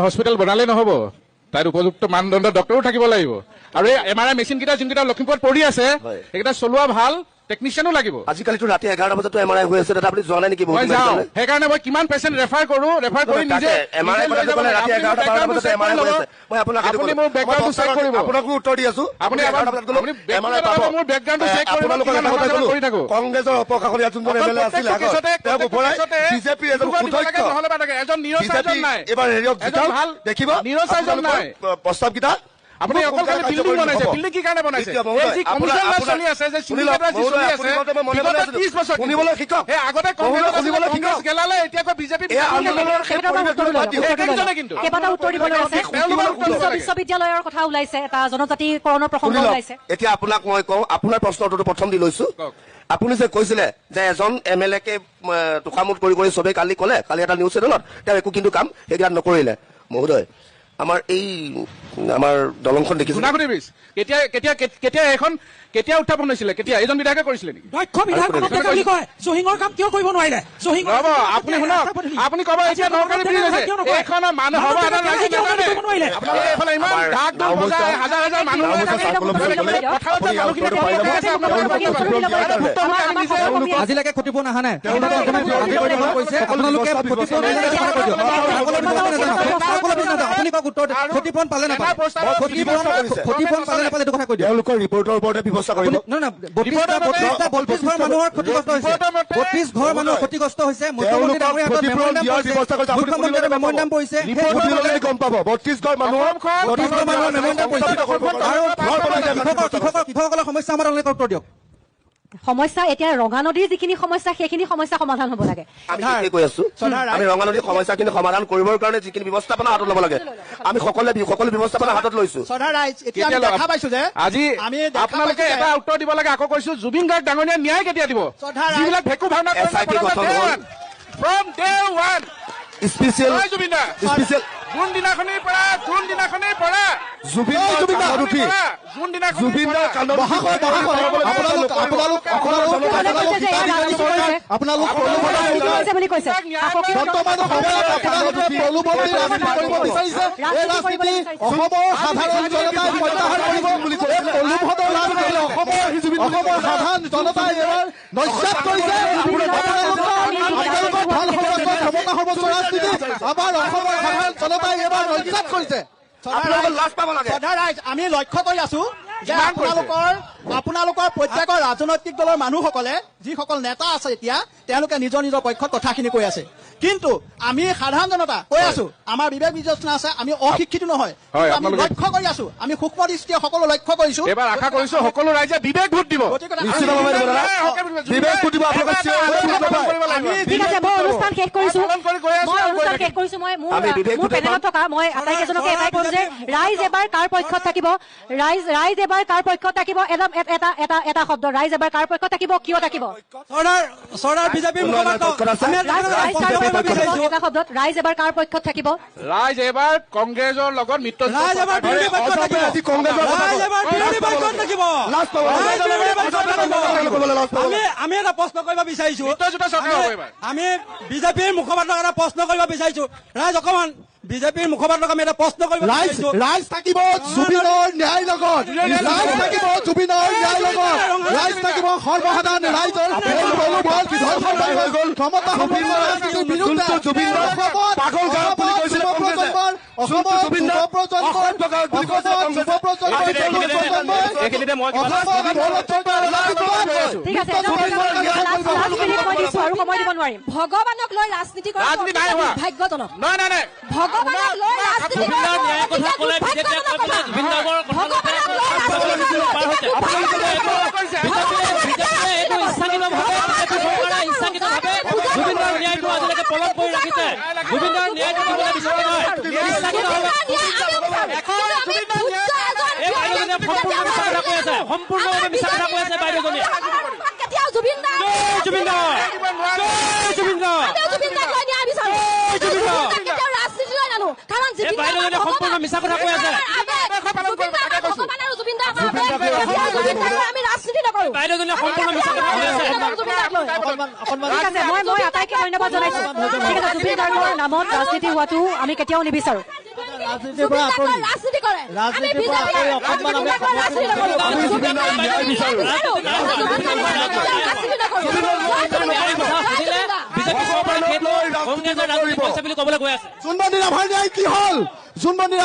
হস্পিটেল বনালে নহ'ব, তাৰ উপযুক্ত মানদণ্ড ডক্টৰো থাকিব লাগিব। আৰু এই MRI মেচিন কেইটা যোনকেইটা লখিমপুৰত পৰি আছে সেইকেইটা চলোৱা ভাল টেকনিচিয়ানো লাগিব। আজিকালিতো ৰাতি 11টা বজাতো MRI হৈ আছে, আপুনি যোৱা নাই নেকি? মই যাওঁ, সেইকাৰণে মই কিমান পেচেণ্ট ৰেফাৰ কৰি নিজে আপুনি মোৰ বেকগ্ৰাউণ্ডটো চেক কৰিব। আপোনাকো উত্তৰ দি আছো, আপুনি মোৰ বেকগ্ৰাউণ্ডটো চেক কৰি থাকো। কংগ্ৰেছৰ অপশাসনীয় যোনজন MLA আছিলে বিজেপি এজন নিৰচাৰ্জন নাই, এবাৰ হেৰিয়ক দেখিব প্ৰস্তাৱ কেইটা আপুনি অকল খালি বিল্ডিং বনাইছে বিল্ডিং কি কাৰণে বনাইছে এই যি কমিশন চলি আছে যে সিন্ডিকেটৰ যি চলি আছে বিগত 30 বছৰ শুনিবলৈ শিকক এই আগতে কংগ্ৰেছ গেলালে এতিয়া কয় বিজেপি কেইবাটা উত্তৰ দিবলৈ আছে বিশ্ববিদ্যালয়ৰ কথা ওলাইছে এটা জনজাতিকৰণৰ প্ৰসংগ ওলাইছে এতিয়া আপোনাক মই কওঁ আপোনাৰ প্ৰশ্ন উত্তৰটো প্ৰথম দি লৈছো আপুনি যে কৈছিলে যে এজন MLA কে তোকামুট কৰি চবেই কালি ক'লে কালি এটা নিউজ চেনেলত তেওঁ একো কিন্তু কাম সেইকেইটা নকৰিলে মহোদয় আমাৰ দলংখন দেখিছো কেতিয়া এখন কেতিয়া উত্থাপন হৈছিলে কেতিয়া এজন বিধায়কে কৰিছিলে নেকি দক্ষ বিধায়ক কয় জহিঙৰ কাম কিয় কৰিব নোৱাৰিলে জহিং আপুনি শুনক আপুনি কব এতিয়া নৰকাৰী ব্ৰিজ আছে এখন মানুহ হ'ব এটা ৰাজ্য নোৱাৰিলে আপোনালোকে এইফালে ইমান ঢাক ঢোল বজাই হাজাৰ হাজাৰ মানুহ আজিলৈকে ক্ষতিপূৰণ অহা নাই আপুনি কওক উত্তৰ ক্ষতিপূৰণ পালে নাপালে ক্ষতিপূৰণ পালে নাপালে এইটো কথা কৈ দিয়ক তেওঁলোকৰ ৰিপৰ্টৰ ওপৰতে ব্যৱস্থা কৰিব 32 ঘৰ মানুহৰ ক্ষতিগ্ৰস্ত হৈছে 32 ঘৰ মানুহৰ ক্ষতিগ্ৰস্ত হৈছে মুখ্যমন্ত্ৰী ডাঙৰীয়া মেমৰিয়াম পৰিছে গম পাব 32 ঘৰ মানুহৰ মেমৰিয়াম পৰিছে আৰু কৃষকসকলৰ সমস্যা সমাধান উত্তৰ দিয়ক সমস্যা এতিয়া ৰঙা নদীৰ যিখিনি সমস্যা সেইখিনি সমস্যা সমাধান হ'ব লাগে আমি কৈ আছো আমি ৰঙা নদীৰ সমস্যাখিনি সমাধান কৰিবৰ কাৰণে যিখিনি ব্যৱস্থাপনা হাতত ল'ব লাগে আমি সকলো ব্যৱস্থাপনা হাতত লৈছো আজি আপোনালোকে এটা উত্তৰ দিব লাগে আকৌ কৈছো জুবিন গাৰ্গ ডাঙৰীয়া ন্যায় কেতিয়া দিব যিবিলাক ভেকু ভাওনা from day one special June দিনাখনিৰ পৰা আমি লক্ষ্য কৰি আছো যে আপোনালোকৰ প্ৰত্যেকৰ ৰাজনৈতিক দলৰ মানুহসকলে যিসকল নেতা আছে এতিয়া তেওঁলোকে নিজৰ নিজৰ পক্ষত কথাখিনি কৈ আছে কিন্তু আমি সাধাৰণ জনতা কৈ আছো আমাৰ বিবেক বিবেচনা আছে আমি অশিক্ষিত নহয় আমি লক্ষ্য কৰি আছো আমি সূক্ষ্ম দৃষ্টিয়ে সকলো লক্ষ্য কৰিছো এবাৰ আশা কৰিছো সকলো ৰাইজে বিবেক ভোট দিব অনুষ্ঠান শেষ কৰিছো মই মোৰ পেনেলত থকা মই আটাইকেইজনকে এটাই কম যে ৰাইজ এবাৰ কাৰ পক্ষত থাকিব ৰাইজ এবাৰ কাৰ পক্ষত থাকিব এটা শব্দ ৰাইজ এবাৰ কাৰ পক্ষত থাকিব কিয় থাকিব বিজেপিৰ এটা শব্দত ৰাইজ এবাৰ কাৰ পক্ষত থাকিব ৰাইজ এবাৰ কংগ্ৰেছৰ লগত মিত্ৰ আমি এটা প্ৰশ্ন কৰিব বিচাৰিছো আমি বিজেপিৰ মুখপাত্ৰক এটা প্ৰশ্ন কৰিব বিচাৰিছো ৰাইজ অকমান বিজেপিৰ মুখপাত্ৰক আমি এটা প্ৰশ্ন কৰিব বিচাৰিছো ৰাইজ থাকিব জুবিনৰ ন্যায় লগত ৰাইজ থাকিব জুবিনৰ ন্যায় লগত ৰাইজ থাকিব সৰ্বসাধাৰণ ৰাইজৰ ক্ষমতা ভগৱানক লৈ ৰাজনীতি কৰা ভাগ্যজনক ভগৱানক লৈ ৰাজনীতি সম্পূৰ্ণভাৱে মিছা কথা কৈ আছে বাইদেউজনীয়ে কেতিয়াও জুবিন দা ৰাজনীতি লৈ নানো কাৰণ সম্পূৰ্ণ মিছা কথা কৈ আছে আমি ৰাজনীতি নকৰো বাইদেউজনীয়ে সম্পূৰ্ণ মিছা কথা কৈ আছে মই আটাইকে ধন্যবাদ জনাইছো জুবিন গাৰ্গৰ নামত ৰাজনীতি হোৱাটো আমি কেতিয়াও নিবিচাৰো ৰাজনীতি কৰে জোনমণি ৰাভাৰ ন্যায় কি হ'ল জোনমণি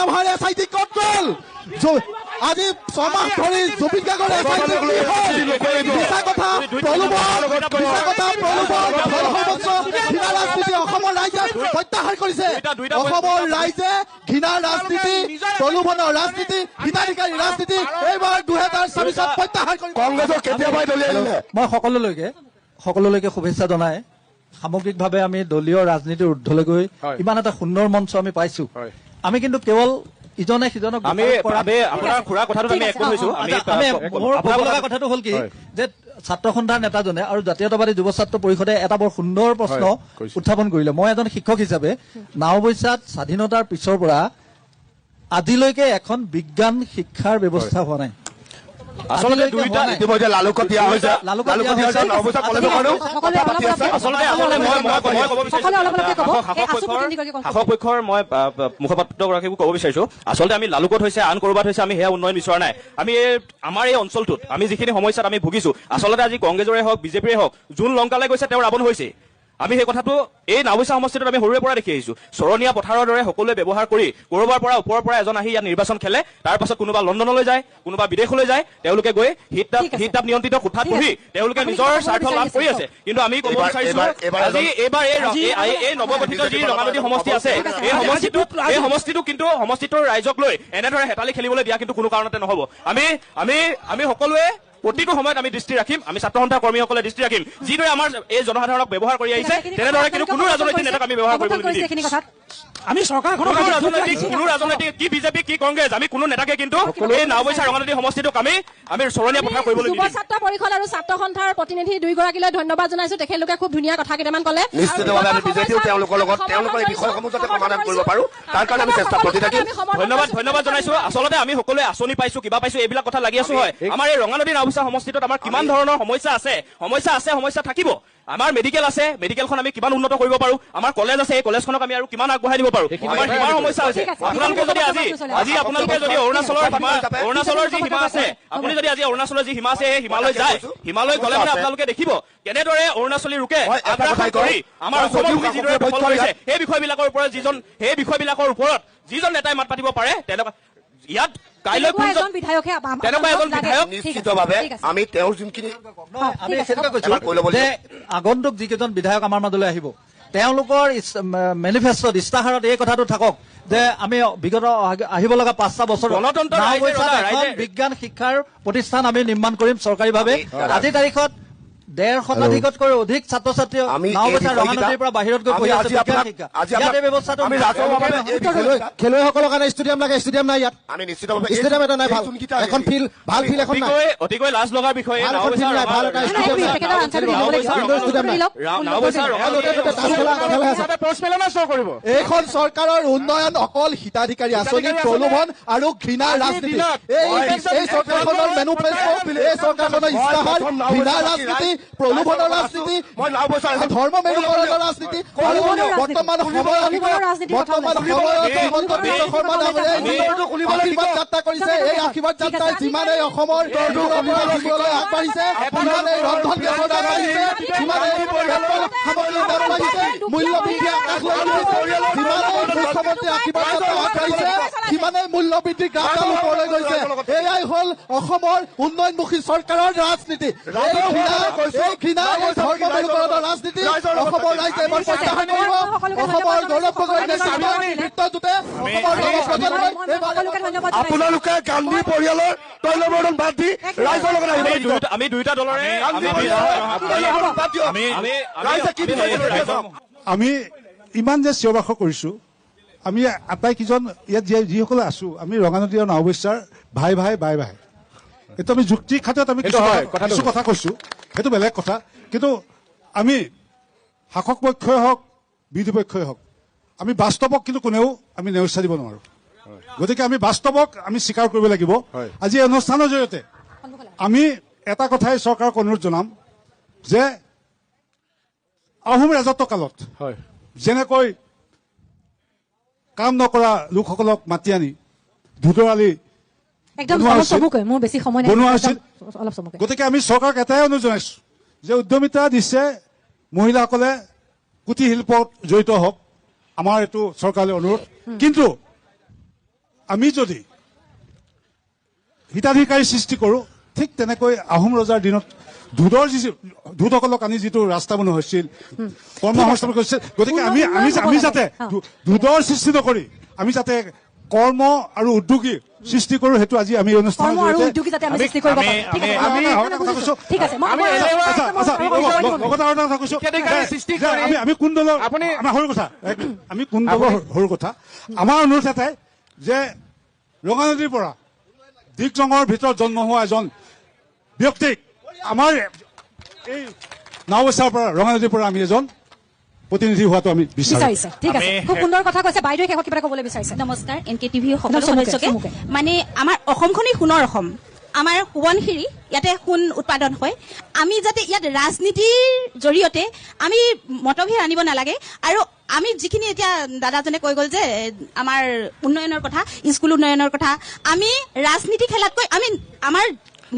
ৰাভাৰ SIT ক'ত গ'ল আজি ছমাহ ধৰি জুবিন গাৰ্গৰ মিছা কথা প্ৰলোভন ৰাজনীতি অসমৰ ৰাইজে প্ৰত্যাহাৰ কৰিছে অসমৰ ৰাইজে ঘৃণাৰ ৰাজনীতি, প্ৰলোভনৰ ৰাজনীতি, হিতাধিকাৰী ৰাজনীতি এইবাৰ 2024 প্ৰত্যাহাৰ কৰিব। কংগ্ৰেছক কেতিয়াবাই দলিয়াই দিলে। মই সকলোলৈকে শুভেচ্ছা জনাই সামগ্ৰিকভাৱে আমি দলীয় ৰাজনীতিৰ ঊৰ্ধলৈ গৈ ইমান এটা সুন্দৰ মঞ্চ আমি পাইছো। আমি কিন্তু কেৱল ইজনে সিজনক কথাটো হ'ল কি যে ছাত্ৰ সন্থাৰ নেতাজনে আৰু জাতীয়তাবাদী যুৱ ছাত্ৰ পৰিষদে এটা বৰ সুন্দৰ প্ৰশ্ন উত্থাপন কৰিলে। মই এজন শিক্ষক হিচাপে নাওবৈচাত স্বাধীনতাৰ পিছৰ পৰা আজিলৈকে এখন বিজ্ঞান শিক্ষাৰ ব্যৱস্থা হোৱা নাই। আচলতে দুইটা ইতিমধ্যে লালুকত দিয়া হৈছে, নৱবৈচা কলেজখনেও শাসক পক্ষৰ মই মুখপাত্ৰগৰাকীকো ক'ব বিচাৰিছো, আচলতে আমি লালুকত হৈছে আন ক'ৰবাত হৈছে আমি সেয়া উন্নয়ন বিচৰা নাই। আমি আমাৰ এই অঞ্চলটোত আমি যিখিনি সমস্যাত আমি ভুগিছো, আচলতে আজি কংগ্ৰেছৰে হওক বিজেপিৰে হওক যোন লংকালৈ গৈছে তেওঁ ৰাৱণ হৈছে। আমি সেই কথাটো এই নাওবৈচা সমষ্টিটোত আমি সৰুৰে পৰা দেখি আহিছো। চৰণীয়া পথাৰৰ দৰে সকলোৱে ব্যৱহাৰ কৰি ক'ৰবাৰ পৰা ওপৰৰ পৰা এজন আহি ইয়াত নিৰ্বাচন খেলে, তাৰ পাছত কোনোবা লণ্ডনলৈ যায়, কোনোবা বিদেশলৈ যায়, তেওঁলোকে গৈ শীত তাপ নিয়ন্ত্ৰিত কোঠাত বহি তেওঁলোকে নিজৰ স্বাৰ্থ লাভ কৰি আছে। কিন্তু আমি ক'ব বিচাৰিছো আজি এইবাৰ এই নৱগঠিত যি ৰঙানদী সমষ্টি আছে, এই সমষ্টিটোৰ ৰাইজক লৈ এনেদৰে হেতালি খেলিবলৈ দিয়া কিন্তু কোনো কাৰণতে নহ'ব। আমি সকলোৱে প্ৰতিটো সময়ত আমি দৃষ্টি ৰাখিম, আমি ছাত্ৰ সন্থাৰ কৰ্মীসকলে দৃষ্টি ৰাখিম। যিদৰে আমাৰ এই জনসাধাৰণক ব্যৱহাৰ কৰি আহিছে তেনেদৰে কিন্তু কোনো ৰাজনৈতিক নেতাক আমি ব্যৱহাৰ কৰিবলৈ নিদিম। আমি চৰকাৰখনক কোনো ৰাজনৈতিক কি বিজেপি কি কংগ্ৰেছ আমি কোনো নেতাকে কিন্তু এই নাওবৈচা ৰঙানদী সমষ্টিটোক আমি চৰণীয়া পথাৰ কৰিবলৈ যুৱ ছাত্ৰ পৰিষদ আৰু ছাত্ৰ সন্থাৰ প্ৰতিনিধি দুয়োগৰাকীলৈ ধন্যবাদ জনাইছো। তেখেতলোকে খুব ধুনীয়া কথা কেইটামান ক'লে। নিশ্চিতভাৱে আমি বিজেপিও তেওঁলোকৰ লগত তেওঁলোকৰ এই বিষয়সমূহ যাতে সমাধান কৰিব পাৰো তাৰ কাৰণে আমি চেষ্টা কৰি থাকিম। ধন্যবাদ জনাইছো। আচলতে আমি সকলোৱে আঁচনি পাইছো, কিবা পাইছো, এইবিলাক কথা লাগি আছো হয়। আমাৰ এই ৰঙানদী নাওবৈচা সমষ্টিটোত আমাৰ কিমান ধৰণৰ সমস্যা থাকিব। আমাৰ মেডিকেল আছে, মেডিকেলখন আমি কিমান উন্নত কৰিব পাৰো। আমাৰ কলেজ আছে, এই কলেজখনক আমি আৰু কিমান আগবঢ়াই দিব পাৰো। আমাৰ সীমাৰ সমস্যা আছে। আপোনালোকে যদি আজি আপোনালোকে যদি অৰুণাচলৰ যি সীমা আছে, আপুনি যদি আজি অৰুণাচলৰ যি সীমা আছে সেই সীমালৈ যায়, সীমালৈ গ'লে মানে আপোনালোকে দেখিব কেনেদৰে অৰুণাচলী লোকে আগ্ৰাসন কৰি আমাৰ অসমৰ ভূমি যিদৰে দখল কৰিছে। সেই বিষয়বিলাকৰ ওপৰত যিজন নেতাই মাত পাতিব পাৰে তেনেকুৱা ইয়াত কাইলৈ তেনেকুৱা এজন বিধায়ক নিশ্চিতভাৱে আমি তেওঁৰ যোনখিনি আমি সেইটোকে কৈছো যে আগন্তুক যিকেইজন বিধায়ক আমাৰ মাজলৈ আহিব তেওঁলোকৰ মেনিফেষ্টোত ইস্তাহাৰত এই কথাটো থাকক যে আমি বিগত আহিব লগা 5টা বছৰ বিজ্ঞান শিক্ষাৰ প্ৰতিষ্ঠান আমি নিৰ্মাণ কৰিম চৰকাৰীভাৱে। আজিৰ তাৰিখত 1.5 শতাধিকতকৈ অধিক ছাত্ৰ ছাত্ৰী নাওবৈচা ৰঙানদীৰ পৰা বাহিৰত গৈ পঢ়ি আছে বিজ্ঞান শিক্ষা। ইয়াত এই ব্যৱস্থাটো খেলুৱৈসকলৰ কাৰণে ষ্টেডিয়াম লাগে, ষ্টেডিয়াম নাই ইয়াত। আমি নিশ্চিতভাৱে ষ্টেডিয়াম এটা নাই, ভাল এখন ফিল্ড, ভাল ফিল্ড এখন নাই। অতিকৈ লাজ লগা বিষয় এইখন চৰকাৰৰ উন্নয়ন অকল হিতাধিকাৰী আঁচনি, প্ৰলোভন আৰু ঘৃণাৰ ৰাজনীতি। এই চৰকাৰখনৰ মেনুফেষ্টো, এই চৰকাৰখনৰ ইস্তাহাৰ ঘৃণাৰ ৰাজনীতি, প্ৰলোভনৰ ৰাজনীতি, ধৰ্ম মেৰুকৰণৰ ৰাজনীতি। বৰ্তমান সময়ত হিমন্ত বিশ্ব শৰ্মা ডাঙৰীয়াই আশীৰ্বাদ যাত্ৰা কৰিছে। এই আশীৰ্বাদ যাত্ৰাই যিমানেই অসমৰ আগবাঢ়িছে, সিমানেই ৰন্ধন গেছৰ দাম বাঢ়িছে, সিমানেই সামগ্ৰীৰ দাম বাঢ়িছে, মূল্য বৃদ্ধি আকাশ লাগিছে। যিমানেই মুখ্যমন্ত্ৰী আশীৰ্বাদ যাত্ৰা আগবাঢ়িছে সিমানেই মূল্য বৃদ্ধি গ্ৰাফডাল ওপৰলৈ গৈছে। এয়াই হ'ল অসমৰ উন্নয়নমুখী চৰকাৰৰ ৰাজনীতি। ঘৃণা এই ধৰ্ম মেৰুকৰণৰ ৰাজনীতি অসমৰ ৰাইজে এবাৰ প্ৰত্যাহাৰ কৰিব। অসমৰ গৌৰৱ গগৈৰ নেতৃত্বতে আপোনালোকে গান্ধী পৰিয়ালৰ তৈলবৰ্ধন বাদ দি ৰাইজৰ লগত আহিব। আমি দুয়োটা দলৰে আমি ইমান যে চিঞৰ বাখৰ কৰিছো, আমি আটাইকেইজন ইয়াত যিসকলে আছো আমি ৰঙানদী আৰু নাওবৈচাৰ ভাই ভাই। এইটো আমি যুক্তি খাতিৰত আমি কিছু কথা কৈছো, সেইটো বেলেগ কথা। কিন্তু আমি শাসক পক্ষই হওক বিৰোধী পক্ষই হওক আমি বাস্তৱক কিন্তু কোনেও আমি নেওচা দিব নোৱাৰো। গতিকে আমি বাস্তৱক আমি স্বীকাৰ কৰিব লাগিব। আজি এই অনুষ্ঠানৰ জৰিয়তে আমি এটা কথাই চৰকাৰক অনুৰোধ জনাম যে আহোম ৰাজত্ব কালত যেনেকৈ কাম নকৰা লোকসকলক মাতি আনি ধুতৰালি বনোৱা হৈছিল। গতিকে আমি চৰকাৰক এটাই অনুৰোধ জনাইছো যে উদ্যমিতা দিছে মহিলাসকলে কুটিৰ শিল্পত জড়িত হওক, আমাৰ এইটো চৰকাৰলৈ অনুৰোধ। কিন্তু আমি যদি হিতাধিকাৰী সৃষ্টি কৰোঁ ঠিক তেনেকৈ আহোম ৰজাৰ দিনত ধূতসকলক আনি যিটো ৰাস্তা বনোৱা হৈছিল কৰ্মসংস্থাপন কৰিছিল গতিকে আমি যাতে ধূতৰ সৃষ্টি নকৰি আমি যাতে কৰ্ম আৰু উদ্যোগী সৃষ্টি কৰো সেইটো আজি আমি অনুষ্ঠানৰ আমি কোন দলৰ আমি কোন দলৰ সৰু কথা আমাৰ অনুৰোধ এটাই যে ৰঙানদীৰ পৰা দিগজঙৰ ভিতৰত জন্ম হোৱা এজন ব্যক্তিক আমাৰ এই নাওবৈচাৰ পৰা ৰঙানদীৰ পৰা আমি এজন প্ৰতিনিধি হোৱাটো আমি বিচাৰিছে ঠিক আছে খুব সুন্দৰ কথা কৈছে বাইদেউ শেষত কিবা ক'বলৈ বিচাৰিছে নমস্কাৰ NKTV সকলো সদস্যকে মানে আমাৰ অসমখনেই সোণৰ অসম আমাৰ সোৱণশিৰি ইয়াতে সোণ উৎপাদন হয় আমি যাতে ইয়াত ৰাজনীতিৰ জৰিয়তে আমি মতভেদ আনিব নালাগে আৰু আমি যিখিনি এতিয়া দাদাজনে কৈ গ'ল যে আমাৰ উন্নয়নৰ কথা স্কুল উন্নয়নৰ কথা আমি ৰাজনীতি খেলাতকৈ আমি আমাৰ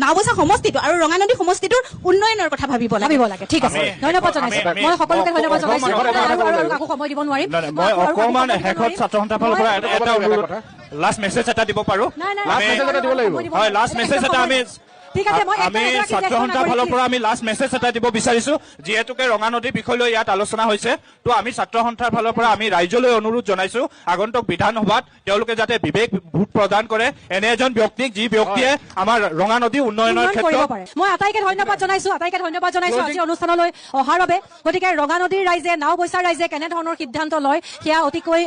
নাওবৈচা সমষ্টিটো আৰু ৰঙানদী সমষ্টিটোৰ উন্নয়নৰ কথা ভাবিব লাগে ঠিক আছে ধন্যবাদ জনাইছো মই সকলোকে ধন্যবাদ জনাইছো আৰু কাকো সময় দিব নোৱাৰিম মই অকমান শেষত ছাত্ৰ সন্থাৰ ফালৰ পৰা এটা অনুৰোধ লাষ্ট মেছেজ এটা দিব পাৰো হয় লাষ্ট মেছেজ এটা আমি ছাত্ৰ সন্থাৰ ফালৰ পৰা আমি লাষ্ট মেছেজ এটা দিব বিচাৰিছো যিহেতুকে ৰঙানদীৰ বিষয় লৈ ইয়াত আলোচনা হৈছে তো আমি ছাত্ৰ সন্থাৰ ফালৰ পৰা আমি ৰাইজলৈ অনুৰোধ জনাইছো আগন্তুক বিধানসভাত তেওঁলোকে যাতে বিবেক ভোট প্ৰদান কৰে এনে এজন ব্যক্তিক যি ব্যক্তিয়ে আমাৰ ৰঙানদী উন্নয়নৰ ক্ষেত্ৰত মই আটাইকে ধন্যবাদ জনাইছো আজি অনুষ্ঠানলৈ অহাৰ বাবে গতিকে ৰঙানদীৰ ৰাইজে নাওবৈচাৰ ৰাইজে কেনেধৰণৰ সিদ্ধান্ত লয় সেয়া অতিকৈ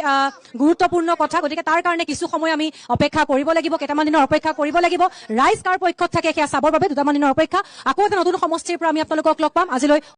গুৰুত্বপূৰ্ণ কথা গতিকে তাৰ কাৰণে কিছু সময় আমি অপেক্ষা কৰিব লাগিব কেইটামান দিনৰ অপেক্ষা কৰিব লাগিব ৰাইজ কাৰ পক্ষত থাকে সেয়া চাবৰ বাবে দুটামান দিনৰ অপেক্ষা আকৌ এটা নতুন সমষ্টিৰ পৰা আমি আপোনালোকক লগ পাম আজিলৈ